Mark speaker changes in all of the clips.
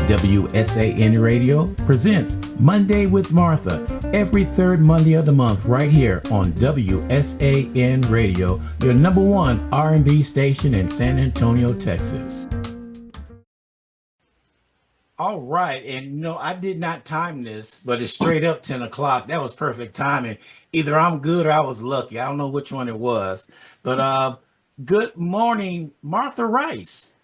Speaker 1: WSAN Radio presents Monday with Martha every third Monday of the month right here on WSAN Radio, your number one R&B station in San Antonio, Texas. All right, and no, I did not time this, but it's straight up 10 o'clock. That was perfect timing. Either I'm good or I was lucky. I don't know which one it was. But good morning, Martha Rice.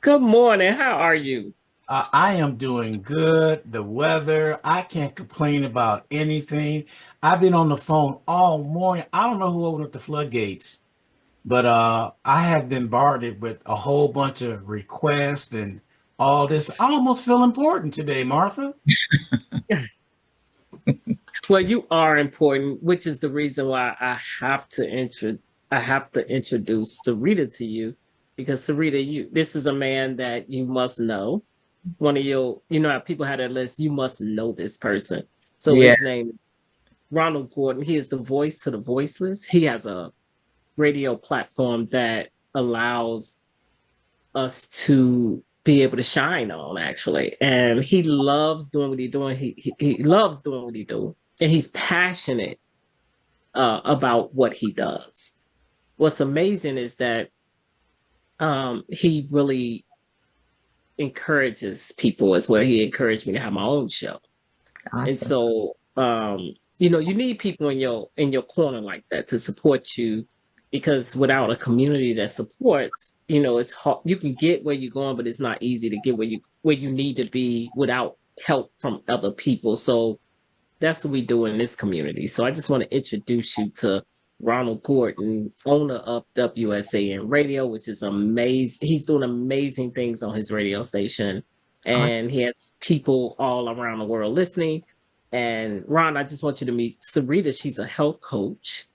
Speaker 2: Good morning. How are you?
Speaker 1: I am doing good. The weather, I can't complain about anything. I've been on the phone all morning. I don't know who opened up the floodgates, but I have been bombarded with a whole bunch of requests and all this. I almost feel important today, Martha.
Speaker 2: Well, you are important, which is the reason why I have to introduce Sereda to you, because Sereda, this is a man that you must know. One of your, how people had a list, you must know this person. So
Speaker 3: Yeah,
Speaker 2: his name is Ronald Gordon. He is the voice to the voiceless. He has a radio platform that allows us to be able to shine on, actually. And he loves doing what he's doing. He loves doing what he do, and he's passionate about what he does. What's amazing is that he really encourages people as well. He encouraged me to have my own show. And
Speaker 3: awesome.
Speaker 2: so you need people in your corner like that to support you, because without a community that supports, it's hard. You can get where you're going, but it's not easy to get where you need to be without help from other people. So that's what we do in this community. So I just want to introduce you to Ronald Gordon, owner of WSAN Radio, which is amazing. He's doing amazing things on his radio station,
Speaker 3: Awesome.
Speaker 2: and he has people all around the world listening. And Ron, I just want you to meet Sereda. She's a health coach,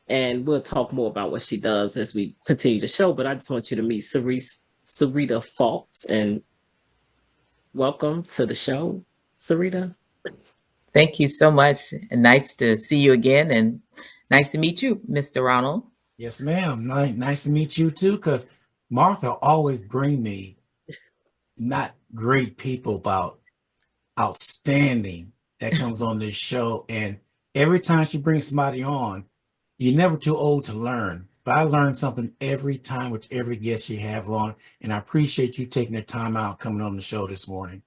Speaker 2: and we'll talk more about what she does as we continue the show. But I just want you to meet Sereda Fowlkes, and welcome to the show, Sereda.
Speaker 3: Thank you so much. And nice to see you again. And nice to meet you, Mr. Ronald.
Speaker 1: Yes, ma'am. Nice to meet you too, because Martha always bring me not great people, about outstanding that comes on this show. And every time she brings somebody on, you're never too old to learn. But I learn something every time with every guest you have on. And I appreciate you taking the time out coming on the show this morning.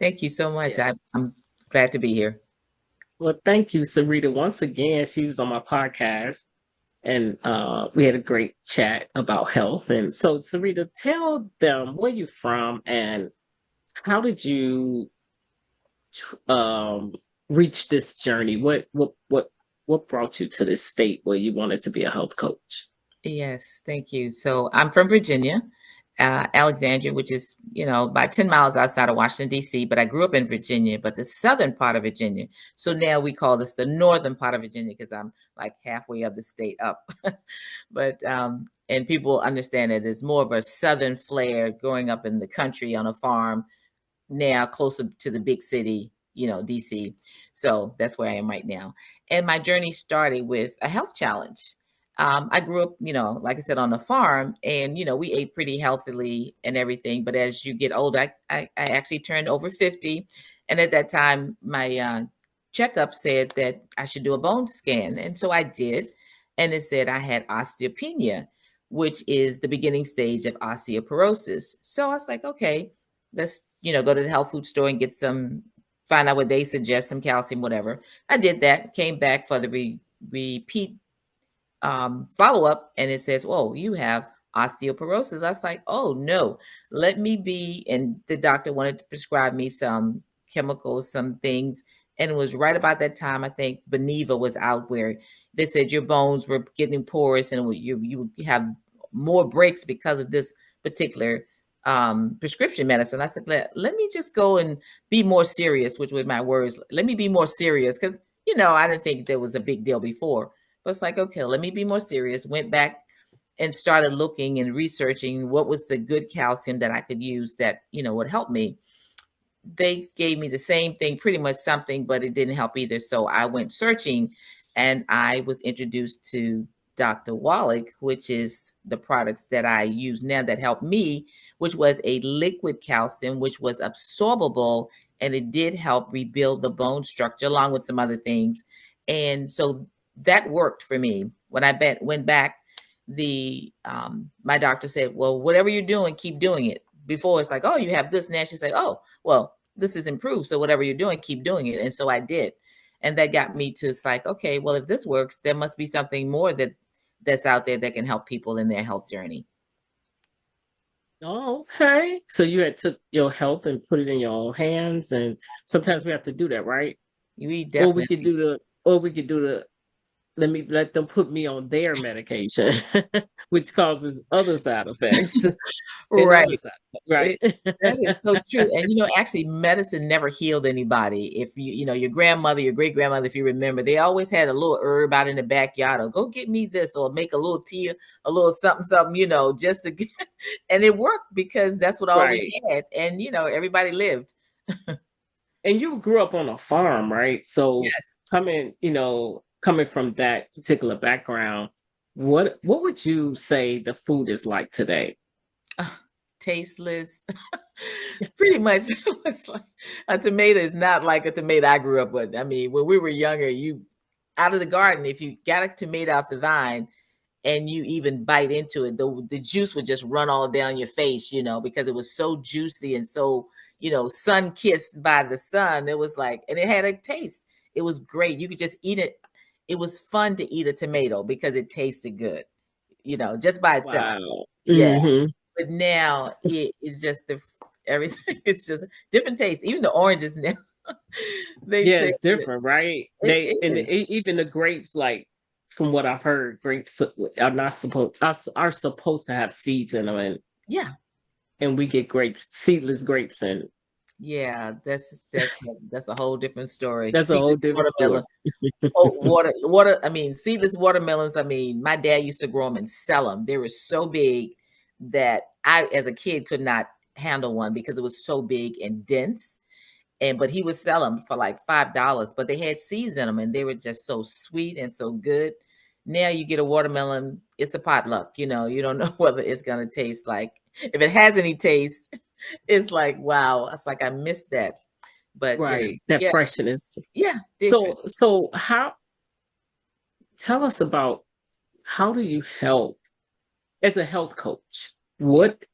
Speaker 3: Thank you so much.
Speaker 2: Yes.
Speaker 3: I'm glad to be here.
Speaker 2: Well, thank you, Sereda. Once again, she was on my podcast, and we had a great chat about health. And so, Sereda, tell them where you're from and how did you reach this journey? What brought you to this state where you wanted to be a health coach?
Speaker 3: Yes, thank you. So I'm from Virginia, Alexandria, which is, about 10 miles outside of Washington, D.C., but I grew up in Virginia, but the southern part of Virginia. So now we call this the northern part of Virginia because I'm like halfway of the state up. But, and people understand that there's more of a southern flair growing up in the country on a farm, now closer to the big city, DC. So that's where I am right now. And my journey started with a health challenge. I grew up, like I said, on a farm, and, we ate pretty healthily and everything. But as you get older, I actually turned over 50. And at that time, my checkup said that I should do a bone scan. And so I did. And it said I had osteopenia, which is the beginning stage of osteoporosis. So I was like, okay, let's, go to the health food store and find out what they suggest, some calcium, whatever. I did that, came back for the repeat follow-up, and it says, oh, you have osteoporosis. I was like, oh no, let me be. And the doctor wanted to prescribe me some chemicals, some things. And it was right about that time, I think Beniva was out, where they said your bones were getting porous and you have more breaks because of this particular prescription medicine. I said, let me just go and be more serious, which were my words. Let me be more serious because, I didn't think there was a big deal before. But it's like, okay, let me be more serious. Went back and started looking and researching what was the good calcium that I could use that, would help me. They gave me the same thing, pretty much something, but it didn't help either. So I went searching, and I was introduced to Dr. Wallach, which is the products that I use now that help me, which was a liquid calcium, which was absorbable, and it did help rebuild the bone structure along with some other things. And so that worked for me. When I went back, my doctor said, well, whatever you're doing, keep doing it. Before it's like, oh, you have this. Now she's like, oh, well, this is improved. So whatever you're doing, keep doing it. And so I did. And that got me to, it's like, okay, well, if this works, there must be something more that's out there that can help people in their health journey.
Speaker 2: Oh, okay. So you had took your health and put it in your own hands, and sometimes we have to do that, right?
Speaker 3: We definitely,
Speaker 2: Or we could do the let them put me on their medication, which causes other side effects.
Speaker 3: right.
Speaker 2: Right.
Speaker 3: That is so true. And actually medicine never healed anybody. If your grandmother, your great grandmother, if you remember, they always had a little herb out in the backyard, or go get me this, or make a little tea, a little something, just to get, and it worked because that's what all
Speaker 2: Right.
Speaker 3: we had. And everybody lived.
Speaker 2: And you grew up on a farm, right? So
Speaker 3: Yes.
Speaker 2: coming from that particular background, what would you say the food is like today?
Speaker 3: Tasteless. Pretty much. It's like, a tomato is not like a tomato I grew up with. I mean, when we were younger, you out of the garden, if you got a tomato off the vine and you even bite into it, the juice would just run all down your face, because it was so juicy and so, sun kissed by the sun. It was like, and it had a taste. It was great. You could just eat it. It was fun to eat a tomato because it tasted good, just by itself.
Speaker 2: Wow.
Speaker 3: Yeah.
Speaker 2: Mm-hmm.
Speaker 3: But now it's just everything. It's just different taste. Even the oranges now, they say
Speaker 2: It's different, right?
Speaker 3: it is.
Speaker 2: Even the grapes, like from what I've heard, grapes are supposed to have seeds in them,
Speaker 3: Yeah.
Speaker 2: and we get seedless grapes, and
Speaker 3: Yeah, that's a whole different story.
Speaker 2: that's a whole
Speaker 3: Seedless
Speaker 2: different
Speaker 3: watermelon.
Speaker 2: story.
Speaker 3: Water. I mean, seedless watermelons. I mean, my dad used to grow them and sell them. They were so big that I, as a kid, could not handle one because it was so big and dense. But he would sell them for like $5, but they had seeds in them and they were just so sweet and so good. Now you get a watermelon, it's a potluck. You don't know whether it's going to taste like, if it has any taste, it's like, wow, it's like I missed that. But
Speaker 2: Right, that
Speaker 3: yeah,
Speaker 2: freshness.
Speaker 3: yeah, different.
Speaker 2: So tell us about, how do you help as a health coach? What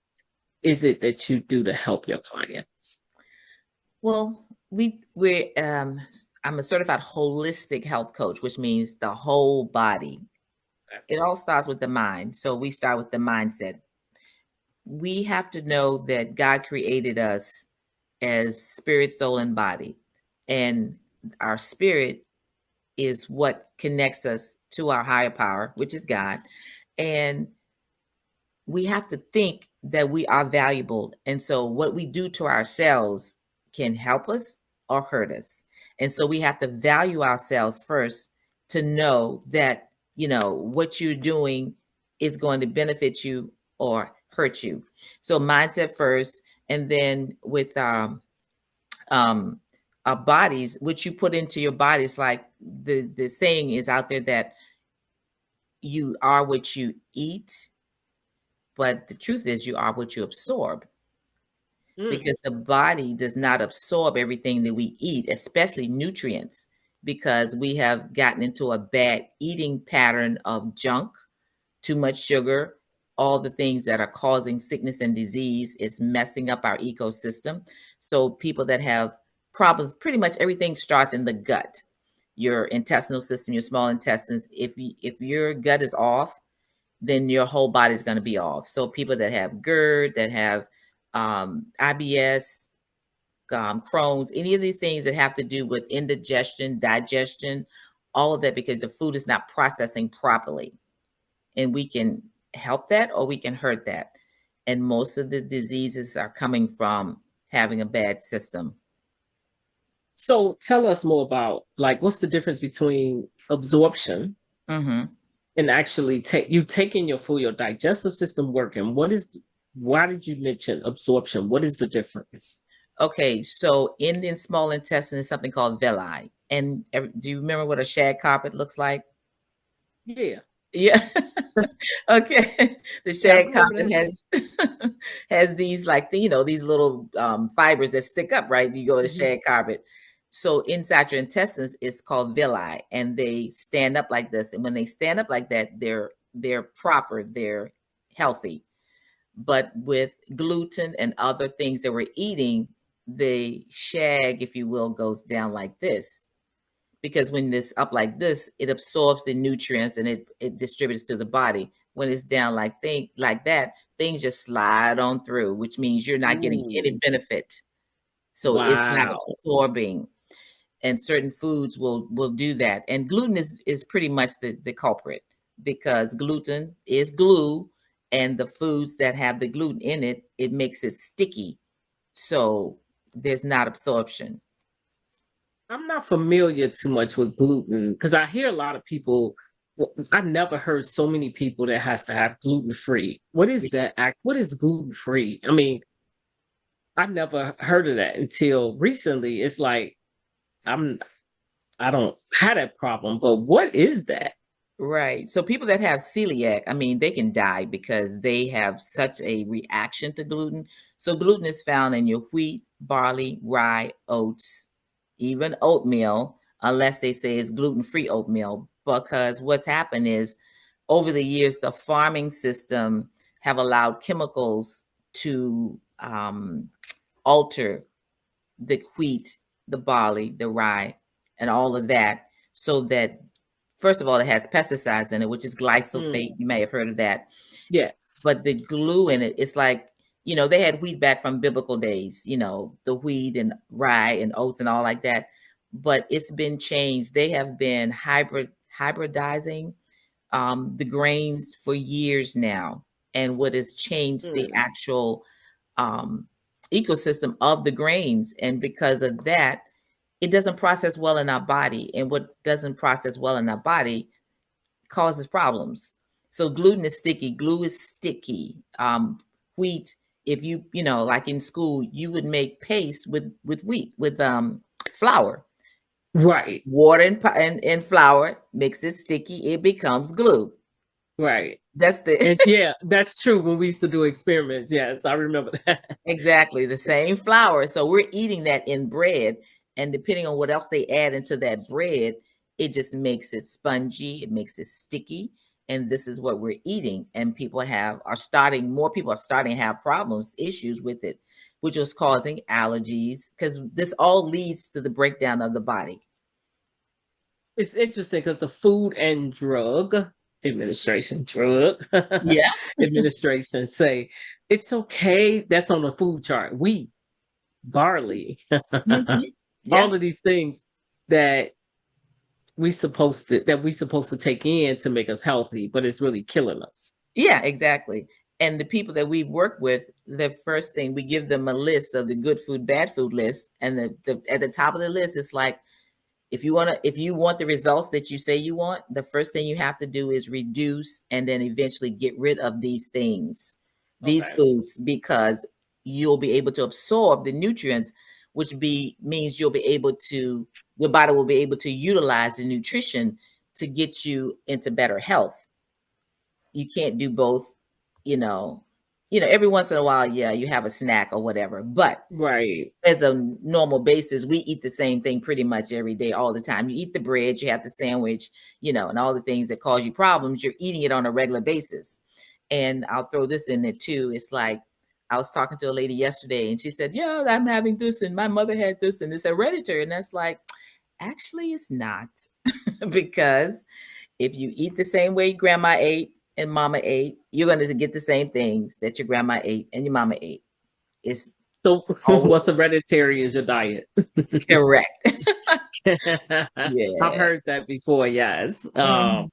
Speaker 2: is it that you do to help your clients?
Speaker 3: Well, I'm a certified holistic health coach, which means the whole body. It all starts with the mind. So we start with the mindset. We have to know that God created us as spirit, soul, and body. And our spirit is what connects us to our higher power, which is God. And we have to think that we are valuable. And so what we do to ourselves can help us or hurt us. And so we have to value ourselves first to know that, what you're doing is going to benefit you or hurt you. So mindset first. And then with our bodies, which you put into your bodies, like the saying is out there that you are what you eat, but the truth is you are what you absorb, because the body does not absorb everything that we eat, especially nutrients, because we have gotten into a bad eating pattern of junk, too much sugar, all the things that are causing sickness and disease is messing up our ecosystem. So people that have problems, pretty much everything starts in the gut, your intestinal system, your small intestines. If your gut is off, then your whole body is going to be off. So people that have GERD, that have IBS, Crohn's, any of these things that have to do with indigestion, digestion, all of that, because the food is not processing properly. And we can help that or we can hurt that. And most of the diseases are coming from having a bad system.
Speaker 2: So tell us more about, like, what's the difference between absorption and actually taking your food, your digestive system working? Why did you mention absorption? What is the difference?
Speaker 3: Okay, so in the small intestine is something called villi. And do you remember what a shag carpet looks like?
Speaker 2: Yeah.
Speaker 3: Yeah. Okay. The
Speaker 2: Yeah, I
Speaker 3: shag
Speaker 2: remember
Speaker 3: carpet
Speaker 2: that.
Speaker 3: has these like these little fibers that stick up, right? You go to
Speaker 2: Mhm.
Speaker 3: shag carpet. So inside your intestines is called villi, and they stand up like this. And when they stand up like that, they're proper, they're healthy. But with gluten and other things that we're eating, the shag, if you will, goes down like this, because when it's up like this, it absorbs the nutrients and it distributes to the body. When it's down like that, things just slide on through, which means you're not getting any
Speaker 2: Ooh,
Speaker 3: benefit. So it's not
Speaker 2: wow.
Speaker 3: absorbing. And certain foods will do that. And gluten is pretty much the culprit, because gluten is glue, and the foods that have the gluten in it, it makes it sticky. So there's not absorption.
Speaker 2: I'm not familiar too much with gluten because I hear a lot of people. Well, I never heard so many people that has to have gluten free. What is that? What is gluten free? I mean, I never heard of that until recently. It's like I'm I don't have that problem, but what is that?
Speaker 3: Right. So people that have celiac, I mean, they can die because they have such a reaction to gluten. So gluten is found in your wheat, barley, rye, oats, even oatmeal, unless they say it's gluten-free oatmeal. Because what's happened is over the years, the farming system have allowed chemicals to alter the wheat, the barley, the rye, and all of that, so that first of all, it has pesticides in it, which is glyphosate.
Speaker 2: Mm,
Speaker 3: You may have heard of that.
Speaker 2: yes.
Speaker 3: But the glue in it, it's like, they had wheat back from biblical days, the wheat and rye and oats and all like that. But it's been changed. They have been hybridizing the grains for years now. And what has changed the
Speaker 2: Mm,
Speaker 3: actual um, ecosystem of the grains. And because of that, it doesn't process well in our body. And what doesn't process well in our body causes problems. So gluten is sticky. Glue is sticky. Wheat, if like in school, you would make paste with wheat, with flour.
Speaker 2: right,
Speaker 3: Water and flour makes it sticky. It becomes glue.
Speaker 2: right.
Speaker 3: That's the
Speaker 2: And yeah, that's true. When we used to do experiments, yes, I remember that.
Speaker 3: exactly the same flour. So we're eating that in bread, and depending on what else they add into that bread, it just makes it spongy, it makes it sticky, and this is what we're eating. And more people are starting to have problems, issues with it, which was causing allergies, because this all leads to the breakdown of the body.
Speaker 2: It's interesting because the Food and Drug
Speaker 3: Yeah.
Speaker 2: Administration say it's okay. That's on the food chart. Wheat, barley,
Speaker 3: Mhm. Yeah.
Speaker 2: all of these things that we supposed to take in to make us healthy, but it's really killing us.
Speaker 3: Yeah, exactly. And the people that we've worked with, the first thing we give them a list of the good food, bad food list, and at the top of the list, it's like, if you want the results that you say you want, the first thing you have to do is reduce and then eventually get rid of these things, these
Speaker 2: Okay.
Speaker 3: foods, because you'll be able to absorb the nutrients, which means your body will be able to utilize the nutrition to get you into better health. You can't do both, you know. Every once in a while, yeah, you have a snack or whatever, but
Speaker 2: Right.
Speaker 3: as a normal basis, we eat the same thing pretty much every day, all the time. You eat the bread, you have the sandwich, and all the things that cause you problems, you're eating it on a regular basis. And I'll throw this in there too. It's like, I was talking to a lady yesterday and she said, yeah, I'm having this and my mother had this and it's hereditary. And that's like, actually, it's not. Because if you eat the same way grandma ate and mama ate, you're going to get the same things that your grandma ate and your mama ate. It's
Speaker 2: So,
Speaker 3: always
Speaker 2: what's hereditary is your diet.
Speaker 3: correct.
Speaker 2: I've
Speaker 3: Yeah.
Speaker 2: heard that before. Yes.
Speaker 3: Mhm.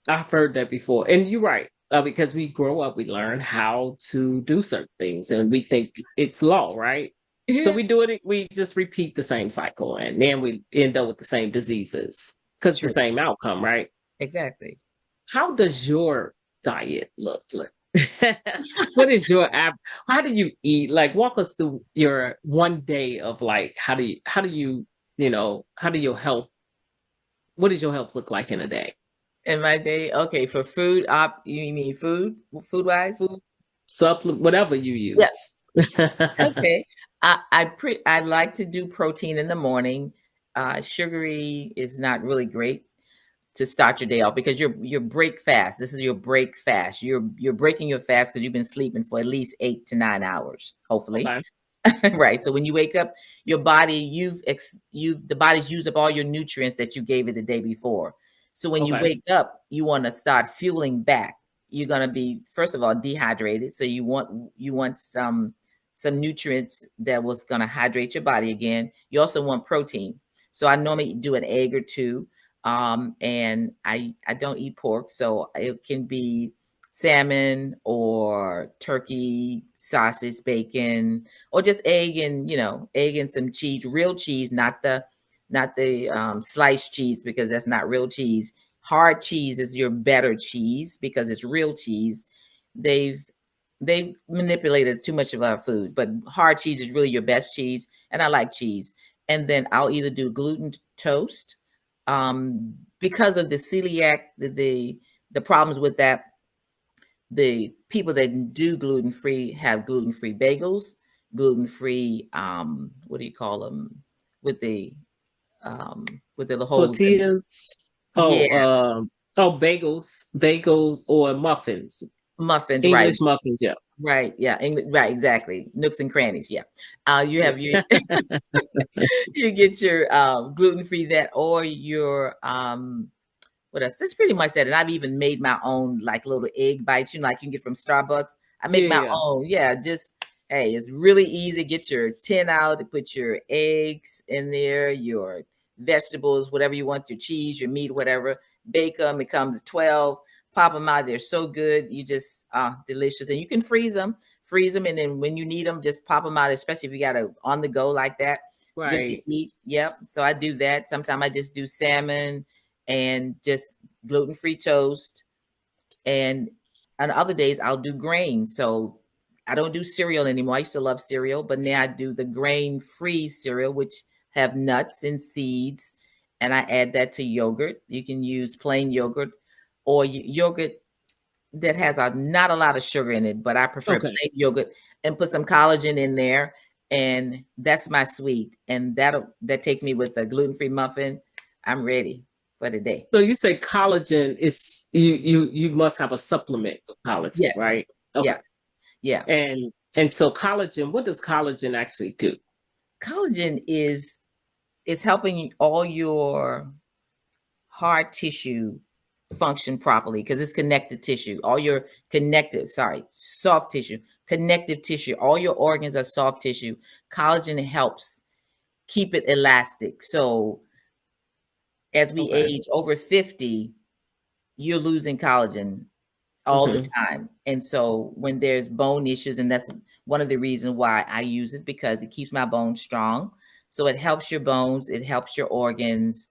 Speaker 2: I've heard that before. And you're right. Because we grow up, we learn how to do certain things and we think it's law, right? So
Speaker 3: Yeah.
Speaker 2: we do it, we just repeat the same cycle and then we end up with the same diseases because the
Speaker 3: True.
Speaker 2: same outcome, right?
Speaker 3: Exactly.
Speaker 2: How does your diet look like? What is your app? How do you eat? Like, walk us through your one day of like, how do your health, what does your health look like in a day?
Speaker 3: In my day, okay, for food you mean food wise?
Speaker 2: Food, supplement, whatever you
Speaker 3: Yeah.
Speaker 2: use.
Speaker 3: Okay. I like to do protein in the morning. Sugary is not really great to start your day off because your break fast. This is your break fast. You're breaking your fast because you've been sleeping for at least 8 to 9 hours, hopefully.
Speaker 2: Okay.
Speaker 3: Right. So when you wake up, your body the body's used up all your nutrients that you gave it the day before. So when you
Speaker 2: Okay.
Speaker 3: wake up, you want to start fueling back. You're gonna be first of all dehydrated. So you want some nutrients that was gonna hydrate your body again. You also want protein. So I normally do an egg or two. And I don't eat pork, so it can be salmon or turkey, sausage, bacon, or just egg and some cheese, real cheese, not the sliced cheese because that's not real cheese. Hard cheese is your better cheese because it's real cheese. They've they've manipulated too much of our food, but hard cheese is really your best cheese, and I like cheese. And then I'll either do gluten toast, because of the celiac, the problems with that. The people that do gluten free have gluten free bagels, gluten free, what do you call them, with the um with the holes in it.
Speaker 2: Tortillas.
Speaker 3: Yeah,
Speaker 2: Bagels or muffins.
Speaker 3: muffins, right.
Speaker 2: English muffins, yeah.
Speaker 3: Right, yeah, right, exactly. Nooks and crannies, yeah. You
Speaker 2: Yeah.
Speaker 3: have your you get your gluten free that, or your what else? That's pretty much that. And I've even made my own like little egg bites, like you can get from Starbucks. I make my
Speaker 2: Yeah.
Speaker 3: own. Yeah, just hey, it's really easy. Get your tin out, to put your eggs in there, your vegetables, whatever you want, your cheese, your meat, whatever. Bake them. It comes 12. Pop them out. They're so good. You just delicious. And you can freeze them, and then when you need them, just pop them out, especially if you got a on the go like that. Good to
Speaker 2: Right.
Speaker 3: eat. Yep. So I do that. Sometimes I just do salmon and just gluten-free toast. And on other days, I'll do grain. So I don't do cereal anymore. I used to love cereal, but now I do the grain-free cereal, which have nuts and seeds. And I add that to yogurt. You can use plain yogurt or yogurt that has not a lot of sugar in it, but I prefer
Speaker 2: Okay.
Speaker 3: plain yogurt and put some collagen in there. And that's my sweet. And that takes me with a gluten-free muffin. I'm ready for the day.
Speaker 2: So you say collagen is you must have a supplement of collagen,
Speaker 3: Yes.
Speaker 2: right? Okay.
Speaker 3: Yeah. Yeah.
Speaker 2: And so collagen, what does collagen actually do?
Speaker 3: Collagen is helping all your hard tissue function properly because it's connective tissue. All your soft tissue, connective tissue. All your organs are soft tissue. Collagen helps keep it elastic. So as we
Speaker 2: Okay.
Speaker 3: age over 50, you're losing collagen all the time. And so when there's bone issues, and that's one of the reasons why I use it, because it keeps my bones strong. So it helps your bones, it helps your organs,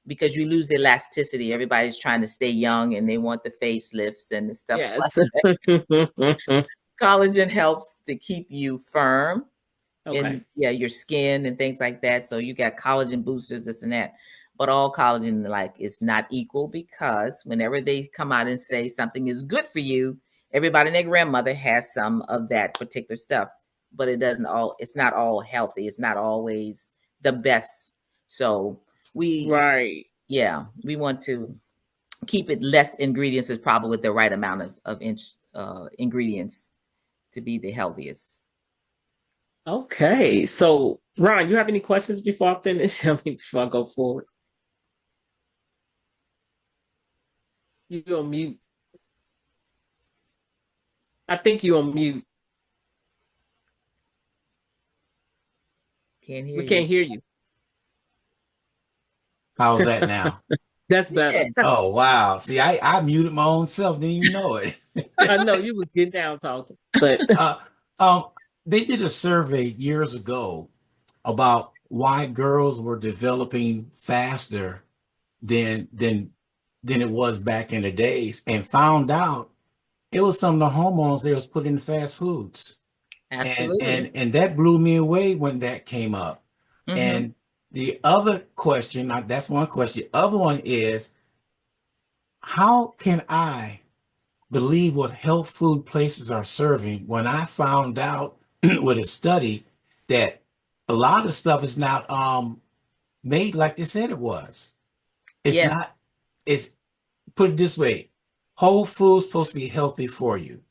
Speaker 3: because you lose elasticity. Everybody's trying to stay young and they want the facelifts and the stuff like
Speaker 2: Yes.
Speaker 3: that. Collagen helps to keep you firm
Speaker 2: Okay.
Speaker 3: in your skin and things like that. So you got collagen boosters, this and that. But all collagen like is not equal, because whenever they come out and say something is good for you, everybody and their grandmother has some of that particular stuff. But it's not all healthy. It's not always the best. So we
Speaker 2: Right.
Speaker 3: we want to keep it less ingredients is probably with the right amount of ingredients to be the healthiest.
Speaker 2: Okay. So Ron, you have any questions before I finish? I mean, before I go forward. You're on mute. I think you're on mute.
Speaker 3: Can't hear
Speaker 2: We
Speaker 3: you.
Speaker 2: can't hear you.
Speaker 1: How's that now?
Speaker 2: That's better.
Speaker 1: Oh wow. See, I muted my own self, didn't even know it.
Speaker 2: I know you was getting down talking, but
Speaker 1: um, they did a survey years ago about why girls were developing faster than it was back in the days, and found out it was some of the hormones they was putting in fast foods.
Speaker 3: Absolutely.
Speaker 1: And that blew me away when that came up.
Speaker 3: Mm-hmm.
Speaker 1: And the other question, that's one question. The other one is, how can I believe what health food places are serving when I found out with a study that a lot of stuff is not made like they said it was. It's
Speaker 3: Yeah.
Speaker 1: not, it's put it this way, whole food's supposed to be healthy for you.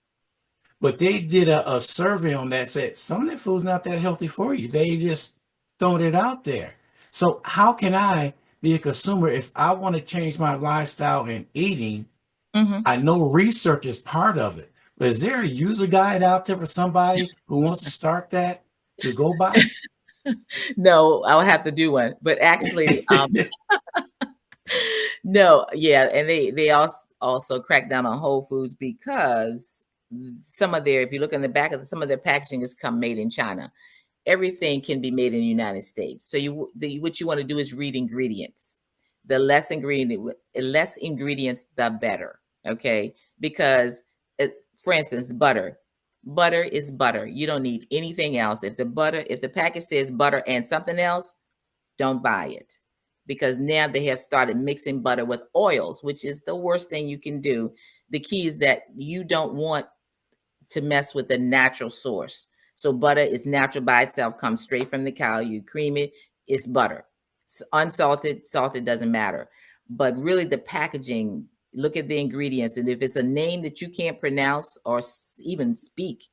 Speaker 1: But they did a survey on that, said some of that food's not that healthy for you. They just throwing it out there. So how can I be a consumer if I want to change my lifestyle and eating?
Speaker 3: Mm-hmm.
Speaker 1: I know research is part of it, but is there a user guide out there for somebody who wants to start that to go by?
Speaker 3: No, I would have to do one. But actually, no, yeah, and they also crack down on Whole Foods because some of their, if you look in the back of some of their packaging is come made in China. Everything can be made in the United States. So what you want to do is read ingredients. The less ingredients, the better. Okay, because for instance, butter. Butter is butter. You don't need anything else. If the package says butter and something else, don't buy it, because now they have started mixing butter with oils, which is the worst thing you can do. The key is that you don't want to mess with the natural source. So butter is natural by itself, comes straight from the cow. You cream it, it's butter. It's unsalted, salted, doesn't matter. But really the packaging, look at the ingredients. And if it's a name that you can't pronounce or even speak,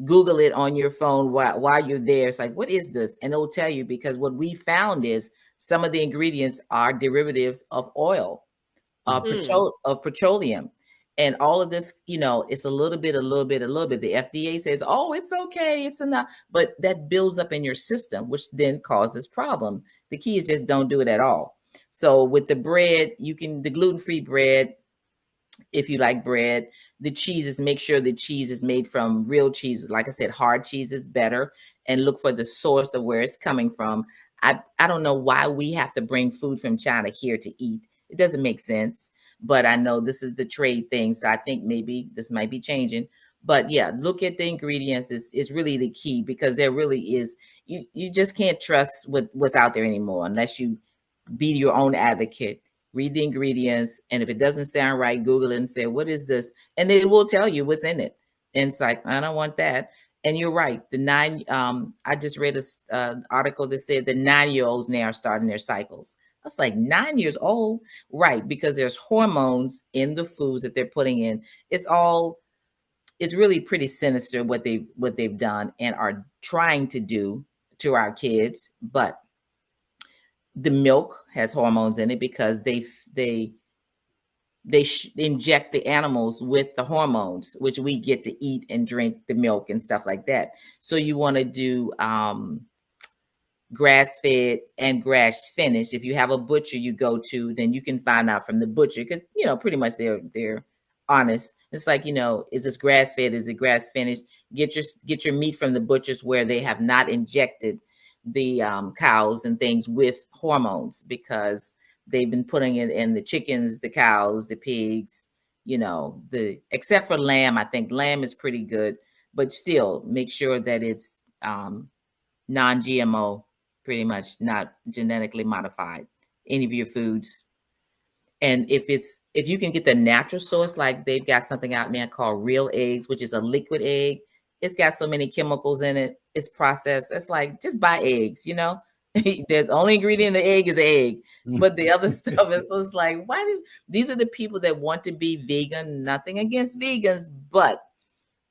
Speaker 3: Google it on your phone while you're there. It's like, what is this? And it'll tell you, because what we found is some of the ingredients are derivatives of oil, of petroleum. And all of this, it's a little bit, a little bit, a little bit. The FDA says, oh, it's okay, it's enough. But that builds up in your system, which then causes problem. The key is just don't do it at all. So with the bread, the gluten-free bread, if you like bread, the cheeses, make sure the cheese is made from real cheese. Like I said, hard cheese is better, and look for the source of where it's coming from. I don't know why we have to bring food from China here to eat. It doesn't make sense, but I know this is the trade thing. So I think maybe this might be changing. But yeah, look at the ingredients is really the key, because there really is, you just can't trust what's out there anymore unless you be your own advocate. Read the ingredients, and if it doesn't sound right, Google it and say, what is this? And it will tell you what's in it. And it's like, I don't want that. And you're right. I just read a article that said the 9-year-olds now are starting their cycles. I was like, 9 years old? Right, because there's hormones in the foods that they're putting in. It's really pretty sinister what they've done and are trying to do to our kids. But the milk has hormones in it because they inject the animals with the hormones, which we get to eat and drink the milk and stuff like that. So you want to do grass fed and grass finished. If you have a butcher you go to, then you can find out from the butcher, because pretty much they're honest. It's like, is this grass fed? Is it grass finished? Get your meat from the butchers where they have not injected the cows and things with hormones, because they've been putting it in the chickens, the cows, the pigs, except for lamb. I think lamb is pretty good, but still make sure that it's non-GMO, pretty much not genetically modified, any of your foods. And if you can get the natural source, like they've got something out there called real eggs, which is a liquid egg. It's got so many chemicals in it. It's processed. It's like, just buy eggs, the only ingredient in the egg is egg, but the other stuff is just like, these are the people that want to be vegan, nothing against vegans, but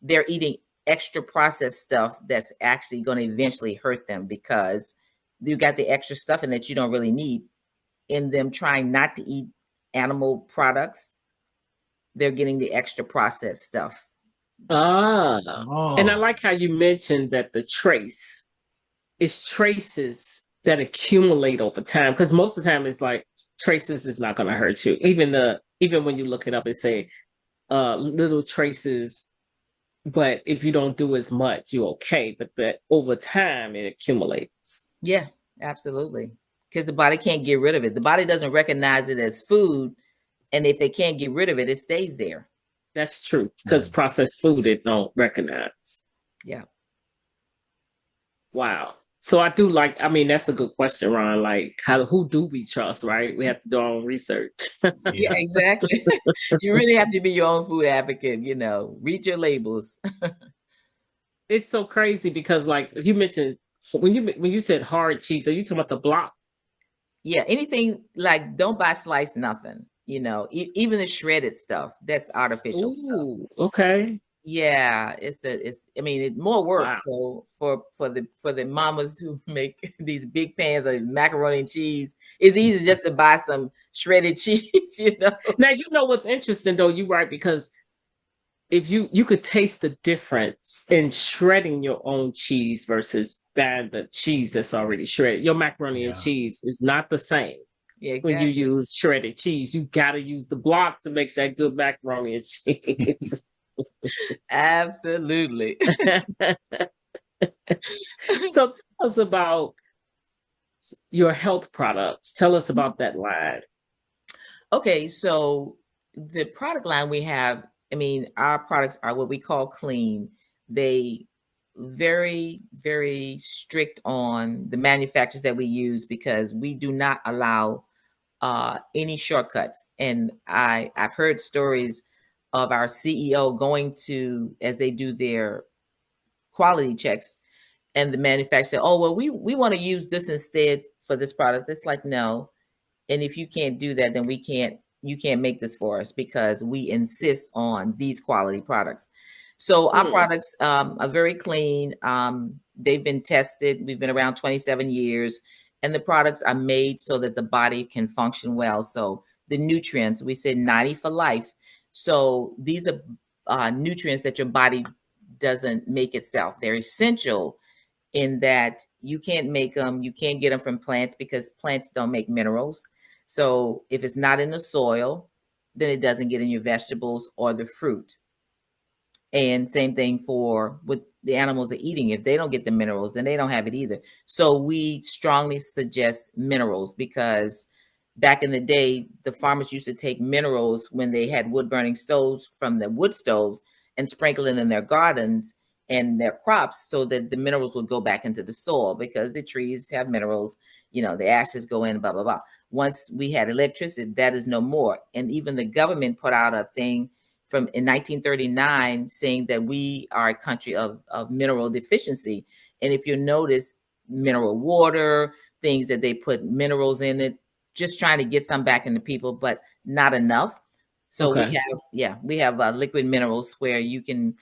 Speaker 3: they're eating extra processed stuff that's actually going to eventually hurt them, because you got the extra stuff in that you don't really need. In them trying not to eat animal products, they're getting the extra processed stuff.
Speaker 2: And I like how you mentioned that the trace is traces that accumulate over time, because most of the time it's like traces is not going to hurt you. Even when you look it up and say little traces, but if you don't do as much, you're okay. But that over time it accumulates.
Speaker 3: Yeah, absolutely. Because the body can't get rid of it. The body doesn't recognize it as food, and if they can't get rid of it, it stays there.
Speaker 2: That's true, because processed food it don't recognize.
Speaker 3: Yeah.
Speaker 2: Wow. So I do like, I mean, that's a good question, Ron. Like, who do we trust, right? We have to do our own research.
Speaker 3: Yeah, exactly. You really have to be your own food advocate, read your labels.
Speaker 2: It's so crazy because, like, you mentioned when you said hard cheese, are you talking about the block?
Speaker 3: Yeah, anything like don't buy sliced nothing, even the shredded stuff, that's artificial stuff.
Speaker 2: Ooh, okay.
Speaker 3: Yeah, I mean, it's more work.
Speaker 2: Wow.
Speaker 3: So for the mamas who make these big pans of macaroni and cheese, it's easy just to buy some shredded cheese.
Speaker 2: Now you know what's interesting though, you're right, because if you could taste the difference in shredding your own cheese versus buying the cheese that's already shredded. Your macaroni and
Speaker 1: Yeah.
Speaker 2: cheese is not the same.
Speaker 3: Yeah,
Speaker 2: When you
Speaker 3: exactly.
Speaker 2: use shredded cheese, you got to use the block to make that good macaroni and cheese.
Speaker 3: Absolutely.
Speaker 2: So tell us about your health products. Tell us about that line.
Speaker 3: Okay, so the product line we have, I mean, our products are what we call clean. They very, very strict on the manufacturers that we use because we do not allow any shortcuts. And I've heard stories of our CEO going to, as they do their quality checks, and the manufacturer said, "Oh, well, we want to use this instead for this product." It's like, no. And if you can't do that, then you can't make this for us because we insist on these quality products. So our products are very clean. They've been tested. We've been around 27 years, and the products are made so that the body can function well. So the nutrients, we said 90 for life. So these are nutrients that your body doesn't make itself. They're essential in that you can't make them, you can't get them from plants because plants don't make minerals. So if it's not in the soil, then it doesn't get in your vegetables or the fruit. And same thing for with the animals are eating. If they don't get the minerals, then they don't have it either. So we strongly suggest minerals because back in the day, the farmers used to take minerals when they had wood burning stoves from the wood stoves and sprinkle it in their gardens and their crops so that the minerals would go back into the soil because the trees have minerals, the ashes go in, blah, blah, blah. Once we had electricity, that is no more. And even the government put out a thing from in 1939 saying that we are a country of mineral deficiency. And if you notice, mineral water, things that they put minerals in it, just trying to get some back into people, but not enough. So
Speaker 2: Okay.
Speaker 3: we have liquid minerals where you can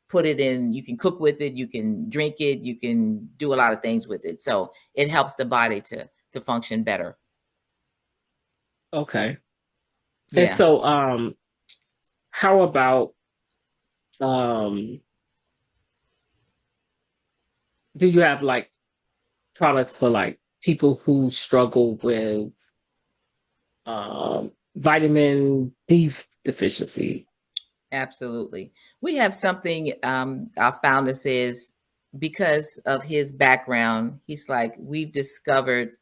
Speaker 3: put it in, you can cook with it, you can drink it, you can do a lot of things with it. So it helps the body to function better.
Speaker 2: Okay. And
Speaker 3: Yeah.
Speaker 2: so how about do you have like products for like people who struggle with vitamin D deficiency?
Speaker 3: Absolutely. We have something our founder says because of his background, he's like, we've discovered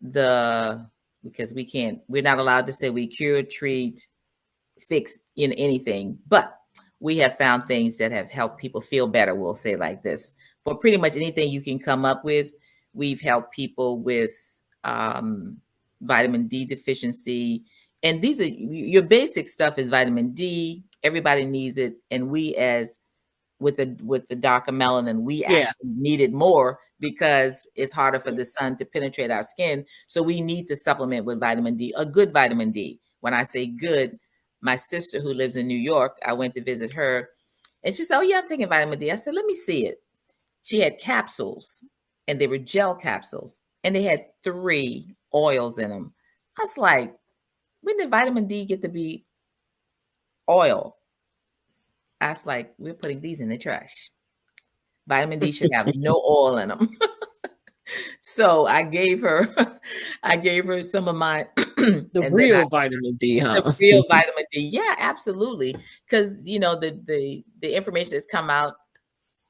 Speaker 3: because we're not allowed to say we cure, treat, fix in anything, but we have found things that have helped people feel better. We'll say like this for pretty much anything you can come up with. We've helped people with vitamin D deficiency. And these are your basic stuff is vitamin D. Everybody needs it. And we as with the darker melanin, we actually
Speaker 2: Yes.
Speaker 3: need it more because it's harder for the sun to penetrate our skin. So we need to supplement with vitamin D, a good vitamin D. When I say good, my sister who lives in New York, I went to visit her and she said, "Oh yeah, I'm taking vitamin D." I said, "Let me see it." She had capsules and they were gel capsules and they had 3 oils in them. I was like, when did vitamin D get to be oil? I was like, we're putting these in the trash. Vitamin D should have no oil in them. So I gave her some of mine,
Speaker 2: The
Speaker 3: and then
Speaker 2: real vitamin D,
Speaker 3: the
Speaker 2: huh?
Speaker 3: real vitamin D. Yeah, absolutely. Because the information has come out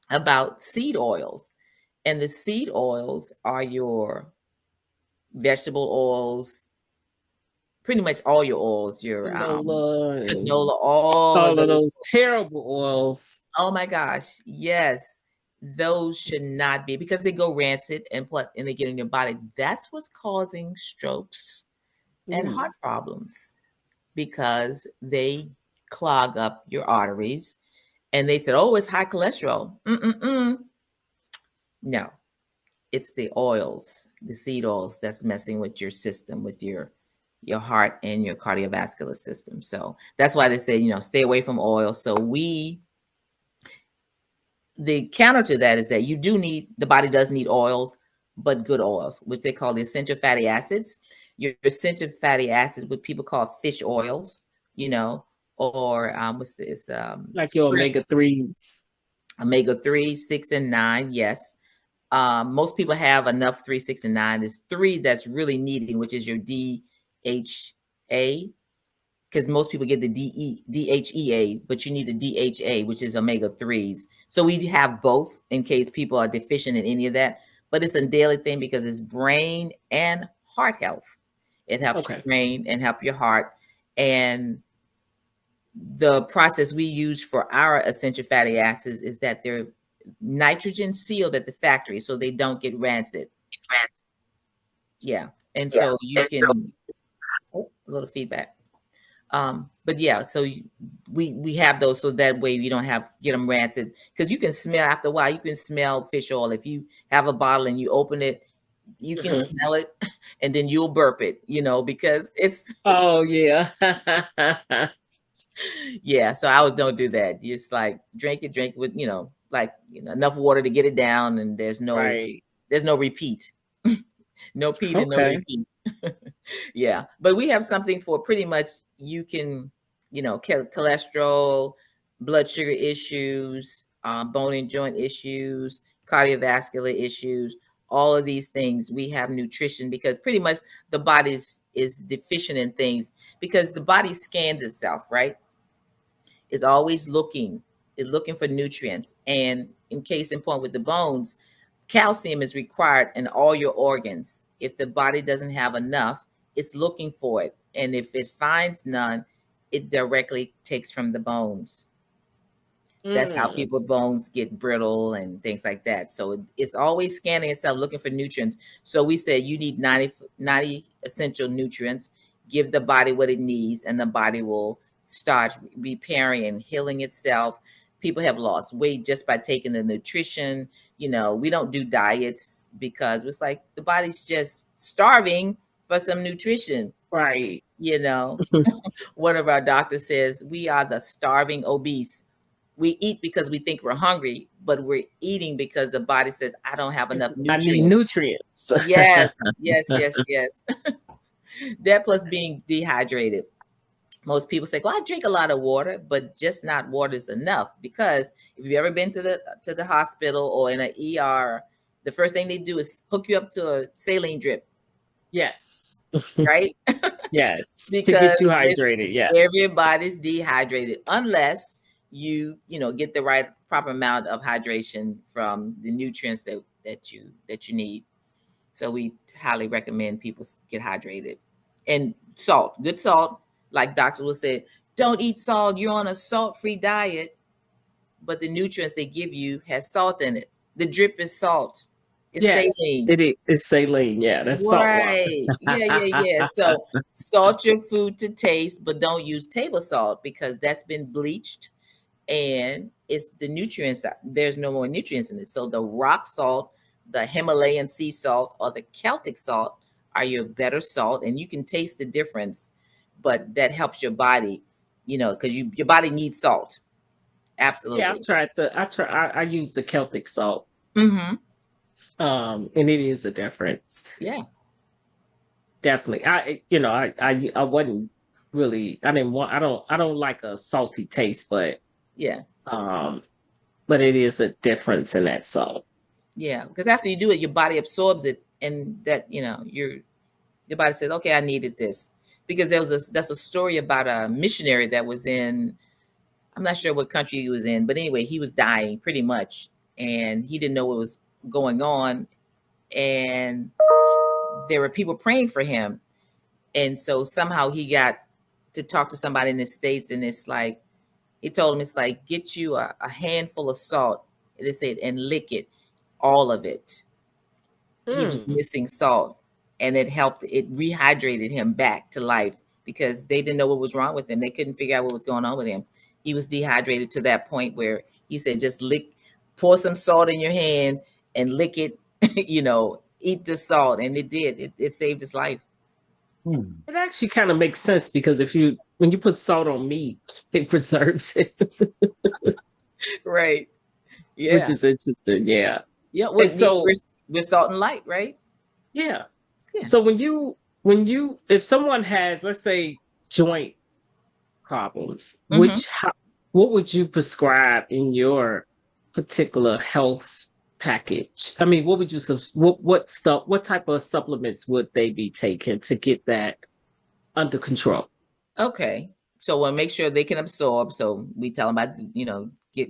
Speaker 3: about seed oils, and the seed oils are your vegetable oils, pretty much all your oils, your
Speaker 2: Canola and
Speaker 3: canola, all of
Speaker 2: all of
Speaker 3: those.
Speaker 2: those terrible oils.
Speaker 3: Oh my gosh, yes. those should not be, because they go rancid and they get in your body. That's what's causing strokes and heart problems, because they clog up your arteries. And they said, oh, it's high cholesterol. No, it's the oils, the seed oils, that's messing with your system, with your heart and your cardiovascular system. So that's why they say, stay away from oil. So the counter to that is that the body does need oils, but good oils, which they call the essential fatty acids. Your essential fatty acids, what people call fish oils, or what's this?
Speaker 2: Like your omega-3s.
Speaker 3: Omega-3, 6, and 9, yes. Most people have enough 3, 6, and 9. There's 3 that's really needing, which is your DHA, because most people get the DHEA, but you need the DHA, which is omega-3s. So we have both in case people are deficient in any of that. But it's a daily thing because it's brain and heart health. It helps your brain and help your heart. And the process we use for our essential fatty acids is that they're nitrogen sealed at the factory, so they don't get rancid. Yeah. And so you can, a little feedback. But yeah, so we have those, so that way we don't get them rancid, because you can smell after a while. You can smell fish oil. If you have a bottle and you open it, you can smell it, and then you'll burp it, because it's.
Speaker 2: Oh yeah.
Speaker 3: Yeah. So I don't do that. Just like drink it with, enough water to get it down, and there's no repeat. No repeat and no repeat. Yeah. But we have something for pretty much, you can, cholesterol, blood sugar issues, bone and joint issues, cardiovascular issues, all of these things. We have nutrition, because pretty much the body is deficient in things, because the body scans itself, right? It's always looking for nutrients. And in case in point with the bones, calcium is required in all your organs. If the body doesn't have enough, it's looking for it. And if it finds none, it directly takes from the bones. That's how people's bones get brittle and things like that. So it's always scanning itself, looking for nutrients. So we said you need 90 essential nutrients. Give the body what it needs, and the body will start repairing and healing itself. People have lost weight just by taking the nutrition. We don't do diets, because it's like the body's just starving for some nutrition.
Speaker 2: Right.
Speaker 3: One of our doctors says we are the starving obese. We eat because we think we're hungry, but we're eating because the body says, I don't have enough nutrients.
Speaker 2: I need nutrients.
Speaker 3: Yes. That plus being dehydrated. Most people say, well, I drink a lot of water, but just not water is enough. Because if you've ever been to the hospital or in an ER, the first thing they do is hook you up to a saline drip.
Speaker 2: Yes.
Speaker 3: Right?
Speaker 2: Yes. To get you hydrated. Yes.
Speaker 3: Everybody's dehydrated unless you get the right proper amount of hydration from the nutrients that you need. So we highly recommend people get hydrated. And salt, good salt. Like Dr. will say, don't eat salt. You're on a salt-free diet, but the nutrients they give you has salt in it. The drip is salt. It's saline.
Speaker 2: It's saline. Yeah, that's
Speaker 3: right.
Speaker 2: Salt water.
Speaker 3: Yeah. So salt your food to taste, but don't use table salt, because that's been bleached, and it's the nutrients. There's no more nutrients in it. So the rock salt, the Himalayan sea salt, or the Celtic salt are your better salt, and you can taste the difference. But that helps your body, because your body needs salt. Absolutely.
Speaker 2: Yeah, I use the Celtic salt.
Speaker 3: Mm-hmm.
Speaker 2: And it is a difference.
Speaker 3: Yeah.
Speaker 2: Definitely. I wasn't really, I don't like a salty taste, but
Speaker 3: yeah.
Speaker 2: But it is a difference in that salt.
Speaker 3: Yeah, because after you do it, your body absorbs it, and that your body says, okay, I needed this. Because that's a story about a missionary that was in, I'm not sure what country he was in, but anyway, he was dying pretty much, and he didn't know what was going on, and there were people praying for him, and so somehow he got to talk to somebody in the States, and it's like he told him, it's like, get you a handful of salt. they said, and lick it, all of it. He was missing salt, and it helped. It rehydrated him back to life because they didn't know what was wrong with him. They couldn't figure out what was going on with him. He was dehydrated to that point where he said, just pour some salt in your hand and lick it, eat the salt. And it did. It saved his life.
Speaker 2: It actually kind of makes sense because when you put salt on meat, it preserves it.
Speaker 3: Right. Yeah.
Speaker 2: Which is interesting. Yeah.
Speaker 3: Yeah. Well, so we're salt and light, right?
Speaker 2: Yeah. So if someone has, let's say, joint problems, what would you prescribe in your particular health package? I mean, what would you what type of supplements would they be taking to get that under control?
Speaker 3: Okay. So we'll make sure they can absorb. So we tell them about,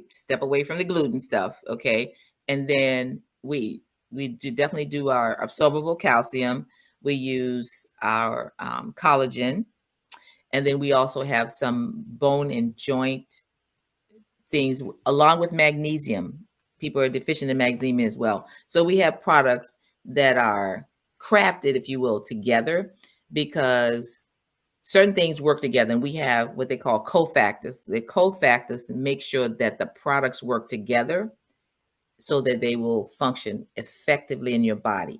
Speaker 3: step away from the gluten stuff. Okay. And then we definitely do our absorbable calcium. We use our collagen. And then we also have some bone and joint things along with magnesium. People are deficient in magnesium as well. So we have products that are crafted, if you will, together because certain things work together. And we have what they call cofactors. The cofactors make sure that the products work together so that they will function effectively in your body.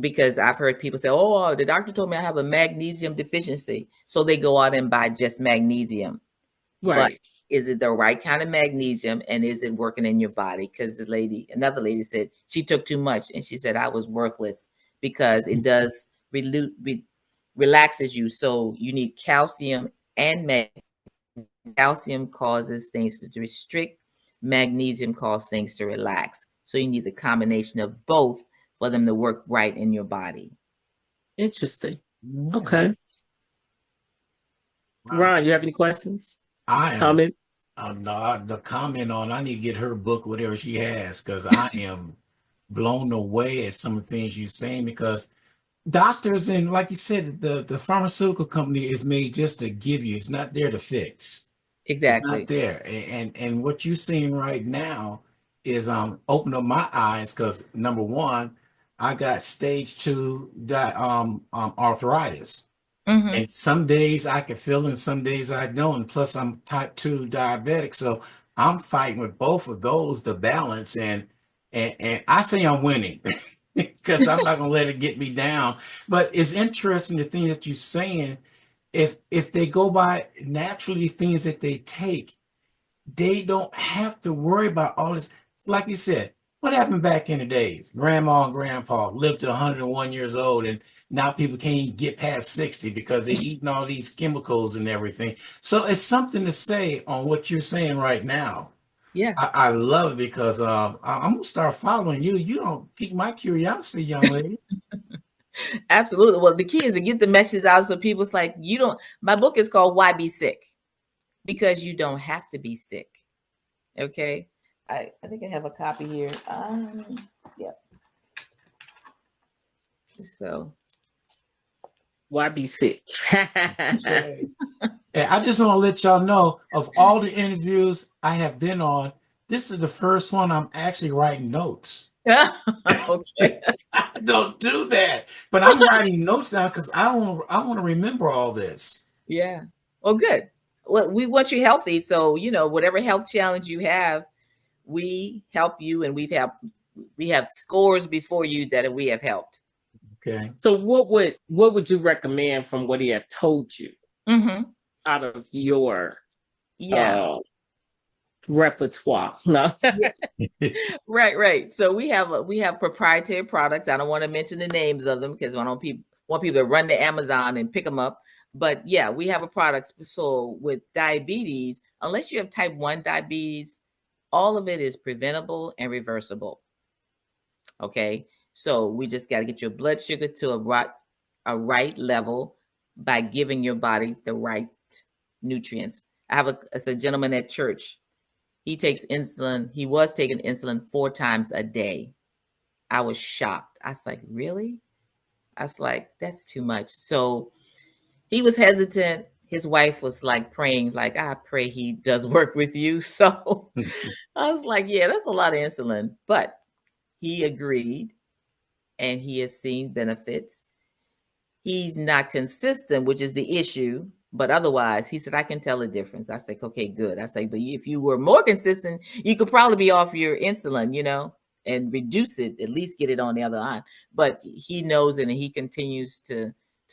Speaker 3: Because I've heard people say, oh, the doctor told me I have a magnesium deficiency. So they go out and buy just magnesium.
Speaker 2: Right.
Speaker 3: But is it the right kind of magnesium and is it working in your body? Because another lady said she took too much and she said I was worthless because it does relaxes you. So you need calcium and magnesium. Calcium causes things to restrict. Magnesium causes things to relax. So you need the combination of both for them to work right in your body.
Speaker 2: Interesting. Okay. Wow. Ron, you have any questions? Comments?
Speaker 1: The comment on I need to get her book, whatever she has, because I am blown away at some of the things you're saying, because doctors and, like you said, the pharmaceutical company is made just to give you. It's not there to fix.
Speaker 3: Exactly.
Speaker 1: It's not there. And what you're seeing right now is open up my eyes, because number one, I got stage 2 arthritis. And some days I can feel it and some days I don't. And plus I'm type 2 diabetic. So I'm fighting with both of those to balance. And I say I'm winning because I'm not gonna let it get me down. But it's interesting the thing that you're saying. If they go by naturally things that they take, they don't have to worry about all this. Like you said, what happened back in the days? Grandma and grandpa lived to 101 years old, and now people can't even get past 60 because they're eating all these chemicals and everything. So it's something to say on what you're saying right now.
Speaker 3: Yeah.
Speaker 1: I love it because I'm going to start following you. You don't pique my curiosity, young lady.
Speaker 3: Absolutely. Well, the key is to get the message out so people's like, my book is called Why Be Sick? Because you don't have to be sick. Okay. I think I have a copy here. Yeah. So
Speaker 2: why be sick?
Speaker 1: Hey, I just want to let y'all know, of all the interviews I have been on, this is the first one I'm actually writing notes.
Speaker 3: Okay.
Speaker 1: I don't do that, but I'm writing notes down because I want to remember all this.
Speaker 3: Yeah. Well, good. Well, we want you healthy. So, whatever health challenge you have, we help you, and we have scores before you that we have helped.
Speaker 1: Okay.
Speaker 2: So what would you recommend from what he have told you out of your repertoire? No.
Speaker 3: Right. So we have proprietary products. I don't want to mention the names of them because I don't want people to run to Amazon and pick them up. But yeah, we have a product. So with diabetes, unless you have type 1 diabetes, all of it is preventable and reversible. Okay. So we just got to get your blood sugar to a right level by giving your body the right nutrients. I have a gentleman at church. He takes insulin. He was taking insulin 4 times a day. I was shocked. I was like, really? I was like, that's too much. So he was hesitant his wife was like praying, like, I pray he does work with you. So I was like, yeah, that's a lot of insulin. But he agreed and he has seen benefits. He's not consistent, which is the issue. But otherwise, he said, I can tell a difference. I said, okay, good. I say, but if you were more consistent, you could probably be off your insulin, and reduce it, at least get it on the other eye. But he knows it and he continues to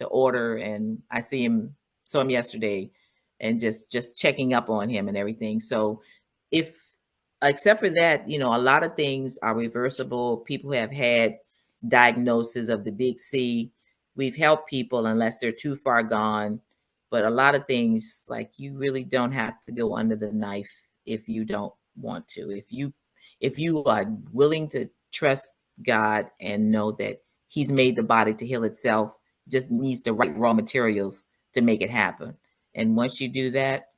Speaker 3: order. And I saw him yesterday and just checking up on him and everything. So if except for that, a lot of things are reversible. People have had diagnosis of the big C. We've helped people unless they're too far gone. But a lot of things, like, you really don't have to go under the knife if you don't want to. If you are willing to trust God and know that He's made the body to heal itself, just needs the right raw materials to make it happen. And once you do that,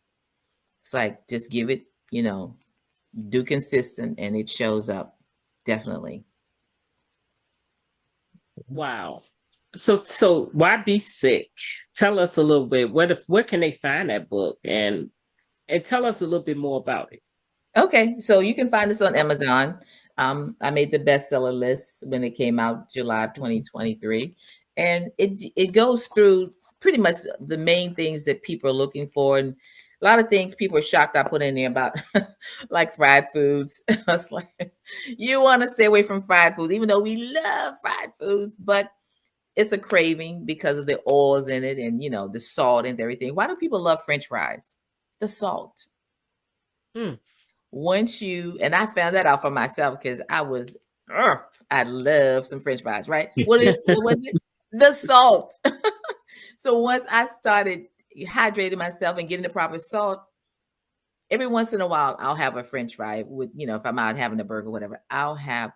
Speaker 3: it's like, just give it, do consistent, and it shows up. Definitely.
Speaker 2: Wow. So why be sick? Tell us a little bit. Where can they find that book, and tell us a little bit more about it?
Speaker 3: Okay, so you can find this on Amazon. I made the bestseller list when it came out July of 2023, and it goes through pretty much the main things that people are looking for, and a lot of things people are shocked I put in there about like fried foods. I was like, you want to stay away from fried foods, even though we love fried foods, but it's a craving because of the oils in it and the salt and everything. Why do people love French fries? The salt.
Speaker 2: Mm.
Speaker 3: And I found that out for myself because I love some French fries, right? What was it? The salt. So once I started hydrating myself and getting the proper salt, every once in a while I'll have a French fry with, if I'm out having a burger, whatever, I'll have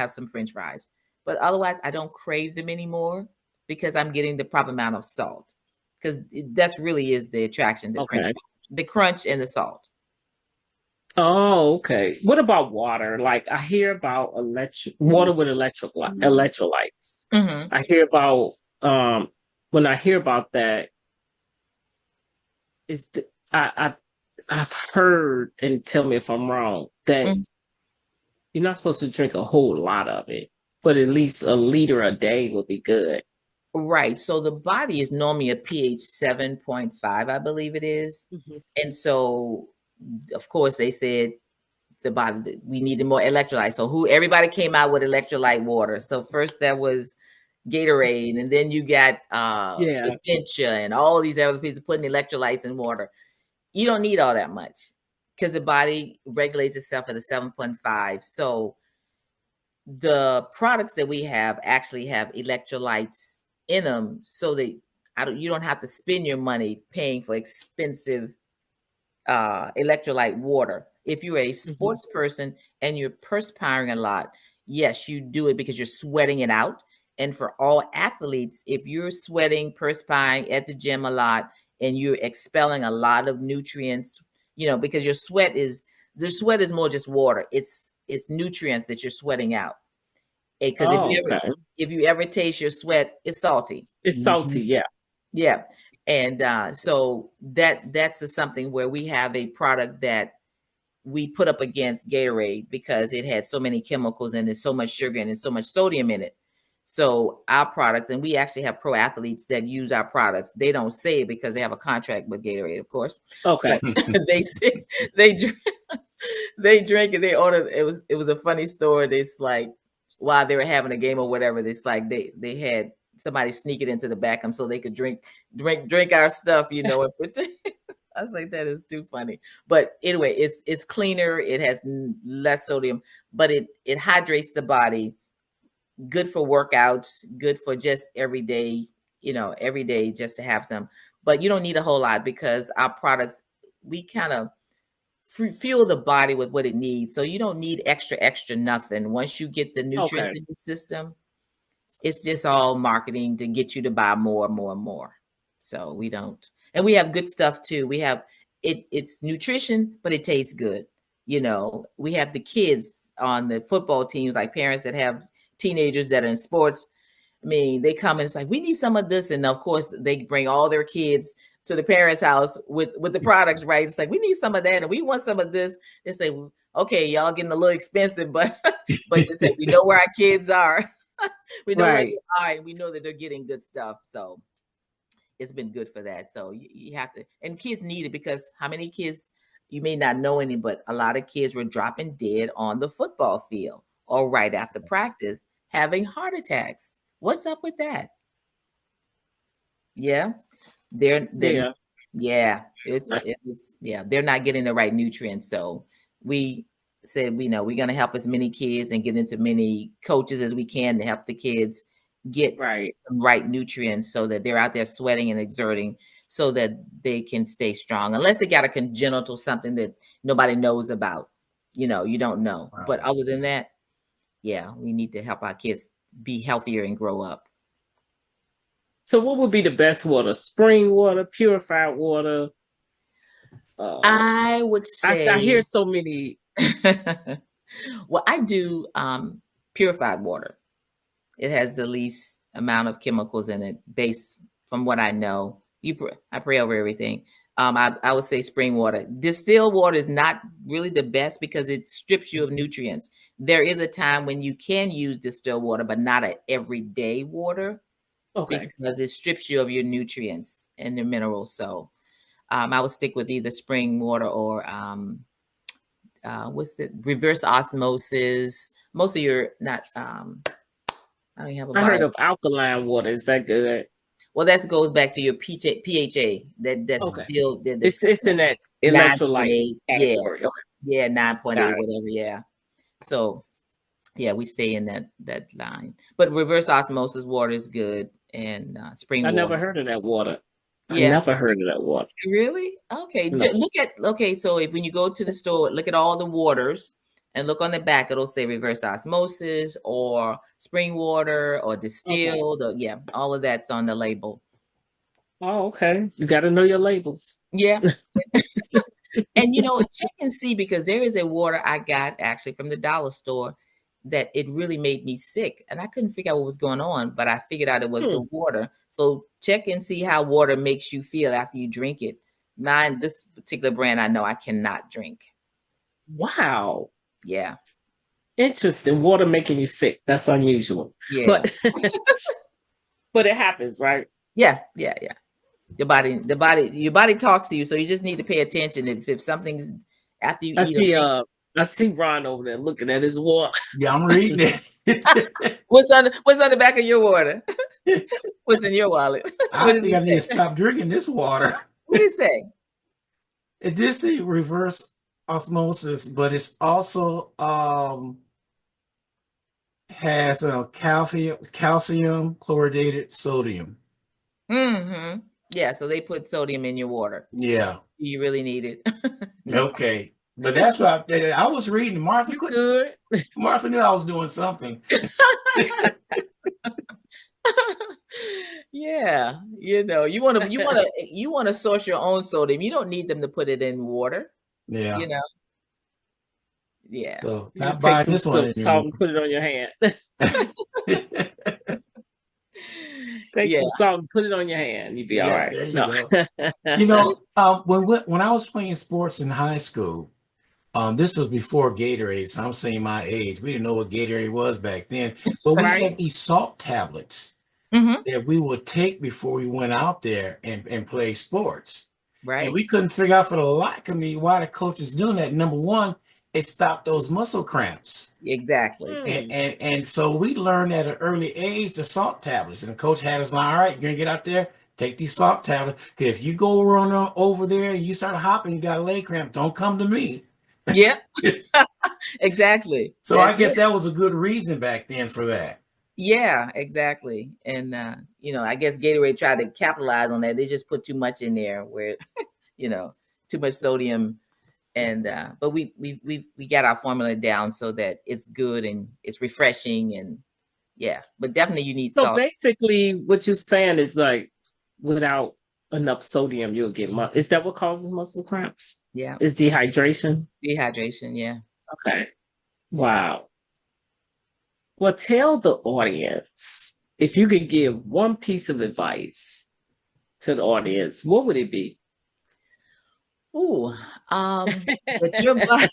Speaker 3: some French fries. But otherwise I don't crave them anymore because I'm getting the proper amount of salt. Because that's really is the attraction, the French fries, the crunch and the salt.
Speaker 2: Oh, okay. What about water? Like, I hear about water with electrolytes.
Speaker 3: Mm-hmm.
Speaker 2: I hear about when I hear about that, I've heard, and tell me if I'm wrong, that you're not supposed to drink a whole lot of it, but at least a liter a day would be good.
Speaker 3: Right. So the body is normally a pH 7.5, I believe it is.
Speaker 2: Mm-hmm.
Speaker 3: And so, of course, they said we needed more electrolytes. So everybody came out with electrolyte water. So first there was Gatorade, and then you got Essentia and all these other people putting electrolytes in water. You don't need all that much because the body regulates itself at a 7.5. So the products that we have actually have electrolytes in them, so that you don't have to spend your money paying for expensive electrolyte water. If you're a sports person and you're perspiring a lot, yes, you do it because you're sweating it out. And for all athletes, if you're sweating, perspiring at the gym a lot, and you're expelling a lot of nutrients, because the sweat is more just water. It's nutrients that you're sweating out. Because if you ever taste your sweat, it's salty.
Speaker 2: It's salty, yeah.
Speaker 3: Yeah. And so that's something where we have a product that we put up against Gatorade because it had so many chemicals and there's so much sugar and there's so much sodium in it. So our products, and we actually have pro athletes that use our products. They don't say it because they have a contract with Gatorade, of course.
Speaker 2: Okay.
Speaker 3: They say they drink and they order. It was a funny story. It's like, while they were having a game or whatever, it's like they had somebody sneak it into the back so they could drink our stuff, and I was like, that is too funny. But anyway, it's cleaner. It has less sodium, but it hydrates the body. Good for workouts. Good for just every day just to have some. But you don't need a whole lot because our products, we kind of fuel the body with what it needs. So you don't need extra nothing. Once you get the nutrients in the system, it's just all marketing to get you to buy more and more and more. So we don't. And we have good stuff too. We have it's nutrition, but it tastes good. We have the kids on the football teams, like parents that have teenagers that are in sports. I mean, they come and it's like, we need some of this. And of course, they bring all their kids to the parents' house with the products, right? It's like, we need some of that and we want some of this. They say, well, okay, y'all getting a little expensive, but they say, we know where our kids are. We know where they are, and we know that they're getting good stuff. So it's been good for that. So you have to, and kids need it, because how many kids, you may not know any, but a lot of kids were dropping dead on the football field or right after practice, having heart attacks. What's up with that? Yeah. They're yeah, they're not getting the right nutrients. So we said, we know we're going to help as many kids and get into many coaches as we can to help the kids get the right nutrients, so that they're out there sweating and exerting, so that they can stay strong, unless they got a congenital something that nobody knows about. You don't know. Wow. But other than that, yeah, we need to help our kids be healthier and grow up.
Speaker 2: So what would be the best water? Spring water, purified water?
Speaker 3: I would say,
Speaker 2: I hear so many.
Speaker 3: Well, I do purified water. It has the least amount of chemicals in it, based from what I know. I pray over everything. I would say spring water. Distilled water is not really the best, because it strips you of nutrients. There is a time when you can use distilled water, but not an everyday water. Okay. Because it strips you of your nutrients and the minerals. So I would stick with either spring water or what's it? Reverse osmosis. Most of your not. I
Speaker 2: heard of alkaline water. Is that good?
Speaker 3: Well, that goes back to your PHA. That's okay. Still
Speaker 2: it's in that electrolyte category.
Speaker 3: Yeah, okay. Yeah, 9.8, whatever. Yeah. So yeah, we stay in that line. But reverse osmosis water is good, and spring water.
Speaker 2: I never heard of that water. Yeah. I never heard of that water.
Speaker 3: Really? Okay. No. So when you go to the store, look at all the waters and look on the back. It'll say reverse osmosis or spring water or distilled. Okay. Or, all of that's on the label.
Speaker 2: Oh, okay. You got to know your labels.
Speaker 3: Yeah. And check and see, because there is a water I got actually from the dollar store that it really made me sick, and I couldn't figure out what was going on, but I figured out it was the water. So check and see how water makes you feel after you drink it. This particular brand, I know I cannot drink.
Speaker 2: Wow.
Speaker 3: Yeah.
Speaker 2: Interesting. Water making you sick. That's unusual.
Speaker 3: Yeah.
Speaker 2: But but it happens, right?
Speaker 3: Yeah. Your body talks to you, so you just need to pay attention. If something's after you eat.
Speaker 2: I see Ron over there looking at his water.
Speaker 1: Yeah, I'm reading it.
Speaker 3: What's on the back of your water? What's in your wallet?
Speaker 1: I think I need to stop drinking this water.
Speaker 3: What did it say?
Speaker 1: It did say reverse osmosis, but it's also has a calcium chloridated sodium.
Speaker 3: Mm-hmm. Yeah, so they put sodium in your water.
Speaker 1: Yeah.
Speaker 3: You really need it.
Speaker 1: Okay. But that's what I was reading. Martha
Speaker 2: good.
Speaker 1: Martha knew I was doing something.
Speaker 3: Yeah, you want to source your own sodium. You don't need them to put it in water.
Speaker 1: Yeah.
Speaker 3: Yeah.
Speaker 1: So not buying this one
Speaker 2: salt and put it on your hand. Take some salt and put it on your hand. You'd be all right.
Speaker 1: There you go. When I was playing sports in high school, this was before Gatorade, so I'm saying my age. We didn't know what Gatorade was back then, but we had these salt tablets that we would take before we went out there and play sports.
Speaker 3: Right.
Speaker 1: And we couldn't figure out for the life of me why the coach was doing that. Number one, it stopped those muscle cramps.
Speaker 3: Exactly.
Speaker 1: And so we learned at an early age the salt tablets. And the coach had us like, all right, you're going to get out there, take these salt tablets. Because if you go run over there and you start hopping, you got a leg cramp, don't come to me.
Speaker 3: Yeah, exactly.
Speaker 1: So I guess that was a good reason back then for that.
Speaker 3: Yeah, exactly. And, I guess Gatorade tried to capitalize on that. They just put too much in there where, too much sodium. And but we got our formula down so that it's good and it's refreshing, and but definitely you need salt.
Speaker 2: So basically what you're saying is like without enough sodium you'll get is that what causes muscle cramps?
Speaker 3: Yeah.
Speaker 2: Is dehydration?
Speaker 3: Dehydration, yeah.
Speaker 2: Okay. Wow. Well, tell the audience, if you could give one piece of advice to the audience, what would it be?
Speaker 3: Ooh, but your body,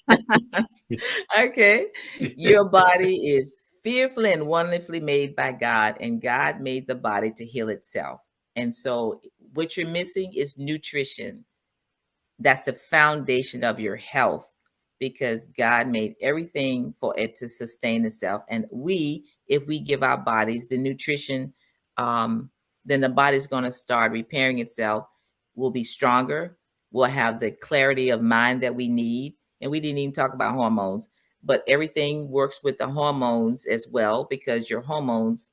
Speaker 3: okay, your body is fearfully and wonderfully made by God, and God made the body to heal itself. And so, what you're missing is nutrition. That's the foundation of your health, because God made everything for it to sustain itself. And if we give our bodies the nutrition, then the body's going to start repairing itself. We'll be stronger. We'll have the clarity of mind that we need. And we didn't even talk about hormones, but everything works with the hormones as well, because your hormones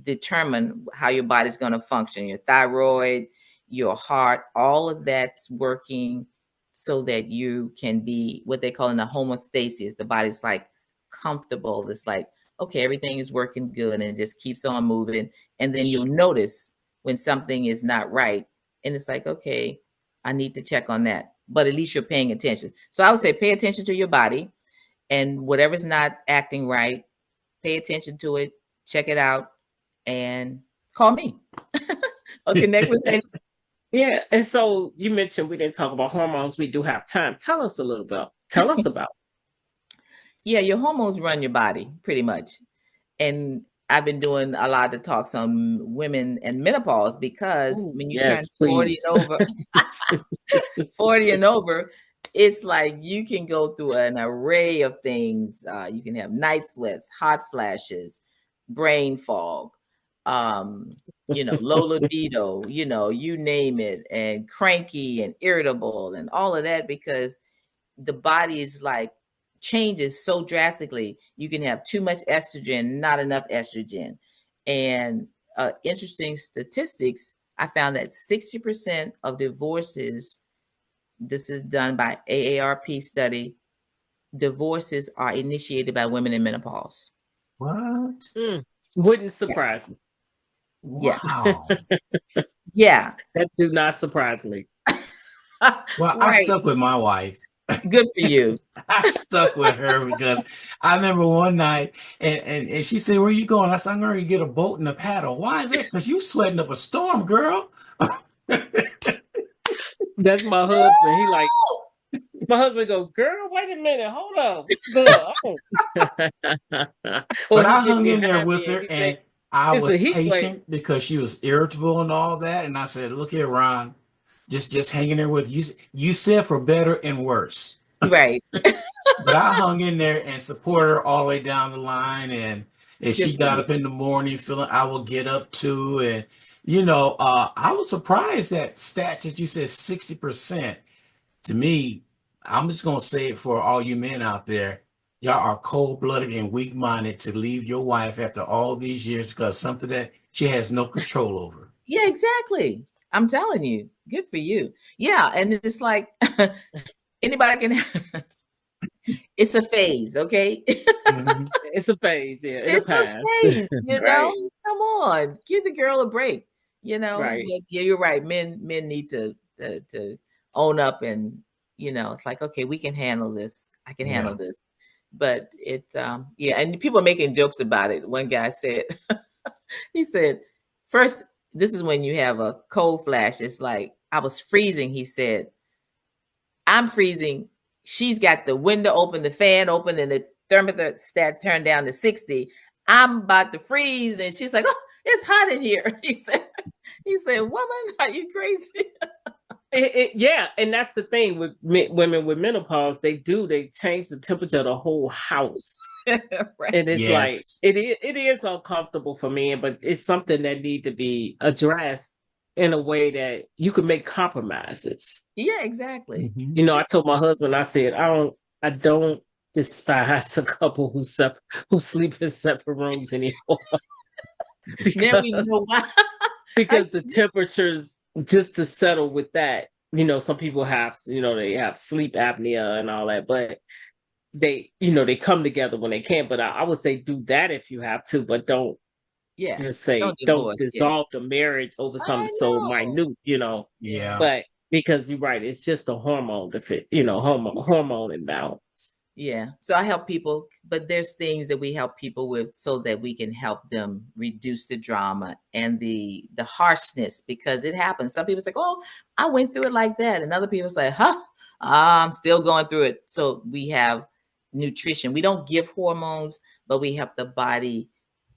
Speaker 3: determine how your body's going to function. Your thyroid, your heart, all of that's working so that you can be what they call in a homeostasis. The body's like comfortable. It's like, okay, everything is working good, and it just keeps on moving. And then you'll notice when something is not right. And it's like, okay, I need to check on that. But at least you're paying attention. So I would say pay attention to your body, and whatever's not acting right, pay attention to it, check it out, and call me or connect with me.
Speaker 2: Yeah. And so you mentioned we didn't talk about hormones. We do have time. Tell us about.
Speaker 3: Yeah, your hormones run your body pretty much. And I've been doing a lot of talks on women and menopause, because when you turn 40 and over, 40 and over, it's like you can go through an array of things. You can have night sweats, hot flashes, brain fog, low libido, you name it, and cranky and irritable and all of that, because the body is like changes so drastically. You can have too much estrogen, not enough estrogen. And interesting statistics, I found that 60% of divorces, this is done by AARP study, divorces are initiated by women in menopause.
Speaker 1: What?
Speaker 2: Wouldn't surprise me.
Speaker 1: Wow.
Speaker 3: Yeah.
Speaker 2: That do not surprise me.
Speaker 1: Well,
Speaker 3: Right.
Speaker 1: I stuck with my wife.
Speaker 3: Good for you.
Speaker 1: I stuck with her because I remember one night and she said, "Where you going?" I said, "I'm going to get a boat and a paddle." "Why is that?" "Because you sweating up a storm, girl."
Speaker 2: That's my husband. He like, my husband go, "Girl, wait a minute, hold up, what's going on?"
Speaker 1: But I hung in there with her, and I
Speaker 2: "It's
Speaker 1: was
Speaker 2: a heat wave."
Speaker 1: patient because she was irritable and all that. And I said, "Look here, Ron, just hanging there with you. You said for better and worse."
Speaker 3: Right.
Speaker 1: But I hung in there and supported her all the way down the line. And she got up in the morning feeling I will get up too. And, I was surprised that stat that you said 60%. To me, I'm just going to say it for all you men out there. Y'all are cold-blooded and weak-minded to leave your wife after all these years because something that she has no control over.
Speaker 3: Yeah, exactly. I'm telling you, good for you. Yeah. And it's like anybody can, it's a phase. Okay.
Speaker 2: Mm-hmm. It's a phase. Yeah.
Speaker 3: It's a phase,
Speaker 2: Right.
Speaker 3: come on, give the girl a break,
Speaker 2: Right.
Speaker 3: Yeah, you're right. Men need to own up, and, it's like, okay, we can handle this. I can handle this. But and people are making jokes about it. One guy said, he said, first, this is when you have a cold flash. It's like, I was freezing. He said, I'm freezing. She's got the window open, the fan open, and the thermostat turned down to 60. I'm about to freeze. And she's like, "Oh, it's hot in here." He said, "Woman, are you crazy?"
Speaker 2: Yeah, and that's the thing with women with menopause. They change the temperature of the whole house.
Speaker 3: Right.
Speaker 2: And it's like it is uncomfortable for men, but it's something that need to be addressed in a way that you can make compromises.
Speaker 3: Yeah, exactly.
Speaker 1: Mm-hmm.
Speaker 2: I told my husband, I said, I don't despise a couple who sleep in separate rooms anymore.
Speaker 3: Now we know why.
Speaker 2: Because the temperatures, just to settle with that, some people have, they have sleep apnea and all that, but they come together when they can. But I would say do that if you have to, but don't just say don't dissolve the marriage over something so minute,
Speaker 1: Yeah.
Speaker 2: But because you're right, it's just a hormone hormone imbalance.
Speaker 3: Yeah. So I help people, but there's things that we help people with so that we can help them reduce the drama and the harshness, because it happens. Some people say, "Oh, I went through it like that," and other people say, "Huh, I'm still going through it." So we have nutrition. We don't give hormones, but we help the body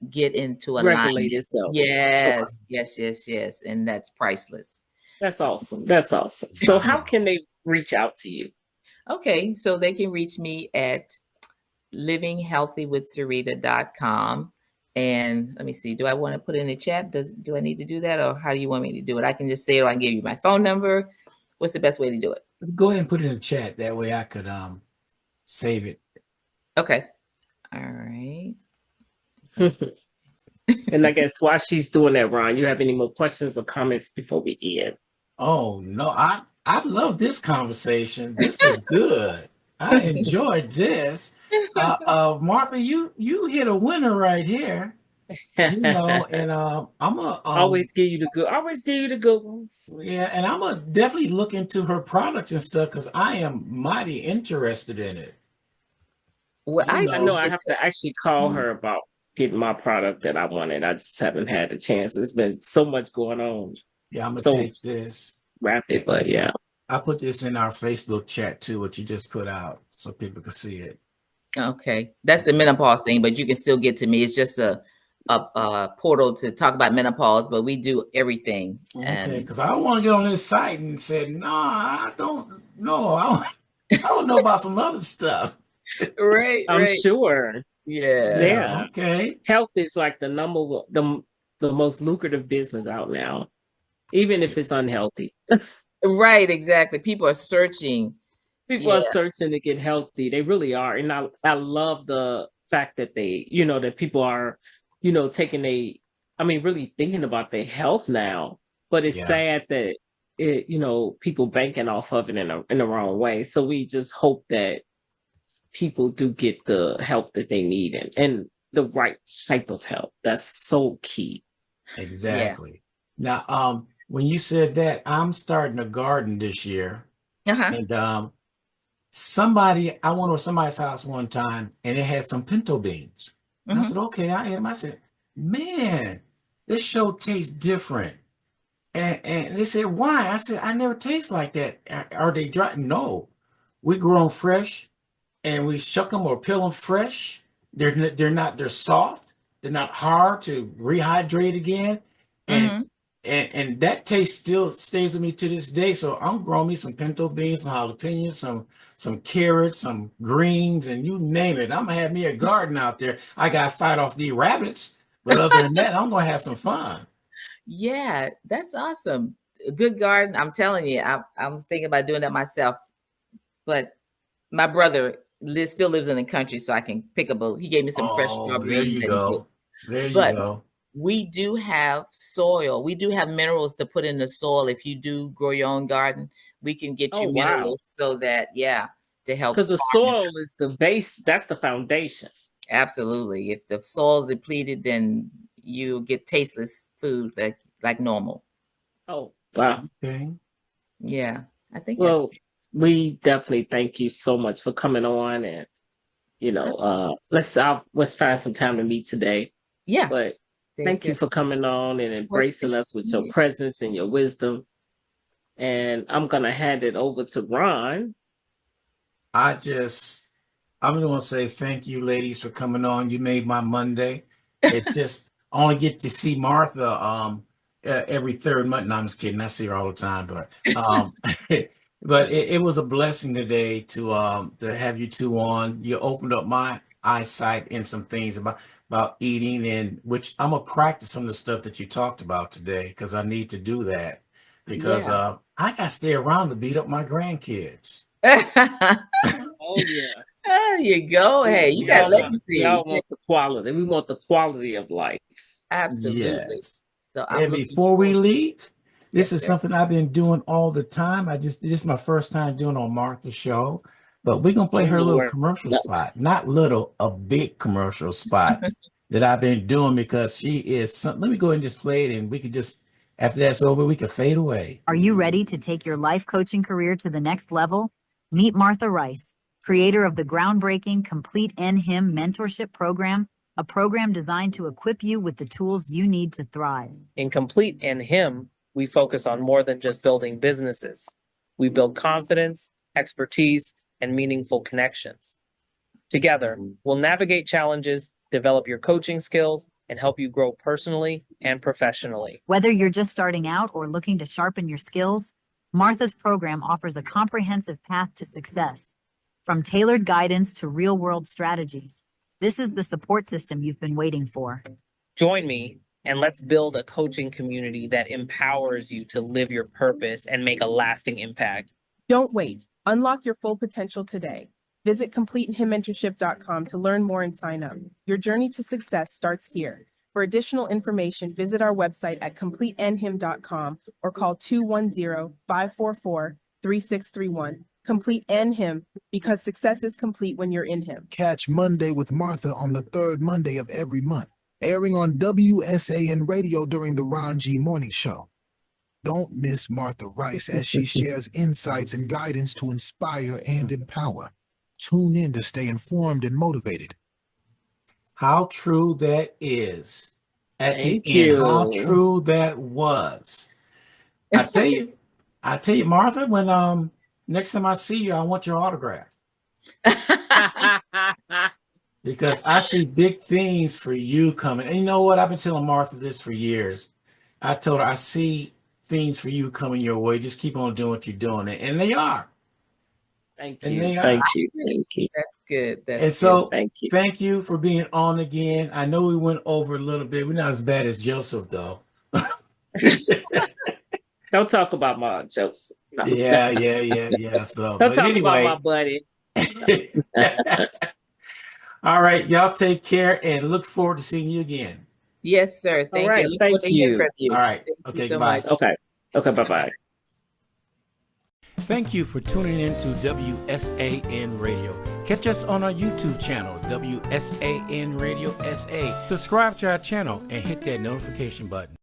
Speaker 3: get into
Speaker 2: Regulate
Speaker 3: alignment.
Speaker 2: itself. Okay.
Speaker 3: Yes, yes, yes, yes, and that's priceless.
Speaker 2: That's awesome. That's awesome. So how can they reach out to you?
Speaker 3: Okay, so they can reach me at livinghealthywithsereda.com. And let me see, do I want to put it in the chat? Do I need to do that, or how do you want me to do it? I can just say it, or I can give you my phone number. What's the best way to do it?
Speaker 1: Go ahead and put it in the chat. That way I could save it.
Speaker 3: Okay. All right.
Speaker 2: And I guess while she's doing that, Ron, you have any more questions or comments before we end?
Speaker 1: Oh no, I love this conversation. This was good. I enjoyed this. Martha, you hit a winner right here. You know, and I'm a
Speaker 2: always give you the good ones.
Speaker 1: yeah, and I'm gonna definitely look into her product and stuff because I am mighty interested in it.
Speaker 3: Well,
Speaker 1: You
Speaker 2: I know I
Speaker 1: know,
Speaker 2: have to actually call
Speaker 3: Mhm.
Speaker 2: her about getting my product that I wanted. I just haven't had the chance. There's been so much going on,
Speaker 1: yeah, I'm gonna
Speaker 2: so
Speaker 1: take this.
Speaker 2: rapid, but yeah.
Speaker 1: I put this in our Facebook chat too, what you just put out, so people can see it.
Speaker 3: Okay, that's the menopause thing, but you can still get to me. It's just a portal to talk about menopause, but we do everything.
Speaker 1: Okay,
Speaker 3: And
Speaker 1: because I don't want to get on this site and say, no, I don't know. I don't know about some other stuff.
Speaker 3: right,
Speaker 2: I'm
Speaker 3: right,
Speaker 2: sure.
Speaker 3: yeah,
Speaker 1: Yeah,
Speaker 2: Yeah.
Speaker 1: okay.
Speaker 2: Health is like the number one, the most lucrative business out now, even if it's unhealthy.
Speaker 3: right, exactly. People are searching.
Speaker 2: People
Speaker 3: Yeah.
Speaker 2: are searching to get healthy. They really are. And I love the fact that they, that people are, taking really thinking about their health now. But it's
Speaker 1: Yeah,
Speaker 2: sad that people banking off of it in the wrong way. So we just hope that people do get the help that they need and the right type of help. That's so key.
Speaker 3: Yeah.
Speaker 1: exactly. Now, when you said that, I'm starting a garden this year,
Speaker 3: Uh-huh.
Speaker 1: and I went to somebody's house one time, and it had some pinto beans. And I
Speaker 3: Hmm.
Speaker 1: said, okay, I am. I said, man, this show tastes different. And they said, why? I said, I never taste like that. Are they dry? No, we grow them fresh, and we shuck them or peel them fresh. They're soft. They're not hard to rehydrate again. And
Speaker 3: Hmm.
Speaker 1: and that taste still stays with me to this day. So I'm growing me some pinto beans, some jalapenos, some carrots, some greens, and you name it. I'm gonna have me a garden out there. I gotta fight off the rabbits, but other than that, I'm gonna have some fun.
Speaker 3: Yeah, that's awesome. A good garden. I'm telling you, I'm thinking about doing that myself. But my brother still lives in the country, so I can pick up he gave me some fresh
Speaker 1: Oh, there
Speaker 3: strawberries
Speaker 1: you
Speaker 3: and
Speaker 1: go. There you
Speaker 3: but
Speaker 1: go.
Speaker 3: we do have soil. We do have minerals to put in the soil. If you do grow your own garden, we can get
Speaker 2: Oh
Speaker 3: you
Speaker 2: wow.
Speaker 3: minerals so that, yeah, to help
Speaker 2: Because the
Speaker 3: farm.
Speaker 2: soil is the base, that's the foundation.
Speaker 3: Absolutely. If the soil is depleted, then you get tasteless food like normal.
Speaker 2: Oh wow.
Speaker 1: Okay.
Speaker 3: Yeah, I think that.
Speaker 2: Well, we definitely thank you so much for coming on and let's find some time to meet today.
Speaker 3: Yeah,
Speaker 2: But
Speaker 3: today's
Speaker 2: thank you
Speaker 3: good.
Speaker 2: for coming on and
Speaker 3: Well,
Speaker 2: embracing
Speaker 3: thank
Speaker 2: us with your
Speaker 3: you.
Speaker 2: presence and your wisdom. And I'm gonna hand it over to Ron.
Speaker 1: I just I'm going to say thank you, ladies, for coming on. You made my Monday. It's just I only get to see Martha every third month. No, I'm just kidding. I see her all the time, but but it was a blessing today to have you two on. You opened up my eyesight in some things about eating, and which I'm gonna practice some of the stuff that you talked about today because I need to do that because
Speaker 3: Yeah.
Speaker 1: I got to stay around to beat up my grandkids.
Speaker 2: Oh yeah.
Speaker 3: There you go. Hey, you got
Speaker 1: Yeah.
Speaker 2: We
Speaker 3: legacy.
Speaker 2: all want the quality. We want the quality of life.
Speaker 3: Absolutely.
Speaker 1: Yes.
Speaker 3: So I'm
Speaker 1: And
Speaker 3: looking
Speaker 1: before we
Speaker 3: forward.
Speaker 1: leave, this
Speaker 3: Yes,
Speaker 1: is
Speaker 3: sir.
Speaker 1: something I've been doing all the time. This is my first time doing on Martha's show, but we're gonna play
Speaker 2: Oh
Speaker 1: her little
Speaker 2: Lord.
Speaker 1: commercial
Speaker 2: No.
Speaker 1: spot. Not little, a big commercial spot that I've been doing because she is let me go ahead and just play it and we could just after that's over, we could fade away.
Speaker 4: Are you ready to take your life coaching career to the next level? Meet Martha Rice. creator of the groundbreaking Complete NHIM Mentorship Program, a program designed to equip you with the tools you need to thrive.
Speaker 2: In Complete NHIM, we focus on more than just building businesses. We build confidence, expertise, and meaningful connections. Together, we'll navigate challenges, develop your coaching skills, and help you grow personally and professionally.
Speaker 4: Whether you're just starting out or looking to sharpen your skills, Martha's program offers a comprehensive path to success. From tailored guidance to real-world strategies, this is the support system you've been waiting for.
Speaker 2: Join me, and let's build a coaching community that empowers you to live your purpose and make a lasting impact.
Speaker 5: Don't wait. Unlock your full potential today. Visit CompleteHimMentorship.com to learn more and sign up. Your journey to success starts here. For additional information, visit our website at CompleteNHIM.com or call 210-544-3631. Complete NHIM, because success is complete when you're in Him.
Speaker 6: Catch Monday with Martha on the third Monday of every month, airing on WSAN radio during the Ron G. Morning Show. Don't miss Martha Rice as she shares insights and guidance to inspire and empower. Tune in to stay informed and motivated.
Speaker 1: How true that is. At
Speaker 2: Thank
Speaker 1: the end,
Speaker 2: you.
Speaker 1: how true that was. I tell you, Martha, when next time I see you, I want your autograph. Because I see big things for you coming. And you know what? I've been telling Martha this for years. I told her I see things for you coming your way. Just keep on doing what you're doing. And they are.
Speaker 2: Thank
Speaker 1: And
Speaker 2: you.
Speaker 1: they are.
Speaker 2: Thank you. Thank you.
Speaker 3: That's good. That's
Speaker 1: And so
Speaker 3: good.
Speaker 2: Thank you.
Speaker 1: thank you for being on again. I know we went over a little bit. We're not as bad as Joseph, though.
Speaker 2: Don't talk about my Joseph. No.
Speaker 1: Yeah. So,
Speaker 2: Don't
Speaker 1: but
Speaker 2: talk
Speaker 1: anyway.
Speaker 2: about my buddy.
Speaker 1: All right, y'all take care and look forward to seeing you again.
Speaker 3: Yes, sir. Thank
Speaker 2: right,
Speaker 3: you. Look
Speaker 2: thank
Speaker 3: forward to hearing
Speaker 2: you.
Speaker 3: from you.
Speaker 1: All right.
Speaker 3: Thank you
Speaker 1: Okay,
Speaker 3: so
Speaker 1: goodbye.
Speaker 3: much.
Speaker 2: Okay, bye-bye.
Speaker 1: Thank you for tuning in to WSAN Radio. Catch us on our YouTube channel, WSAN Radio SA. Subscribe to our channel and hit that notification button.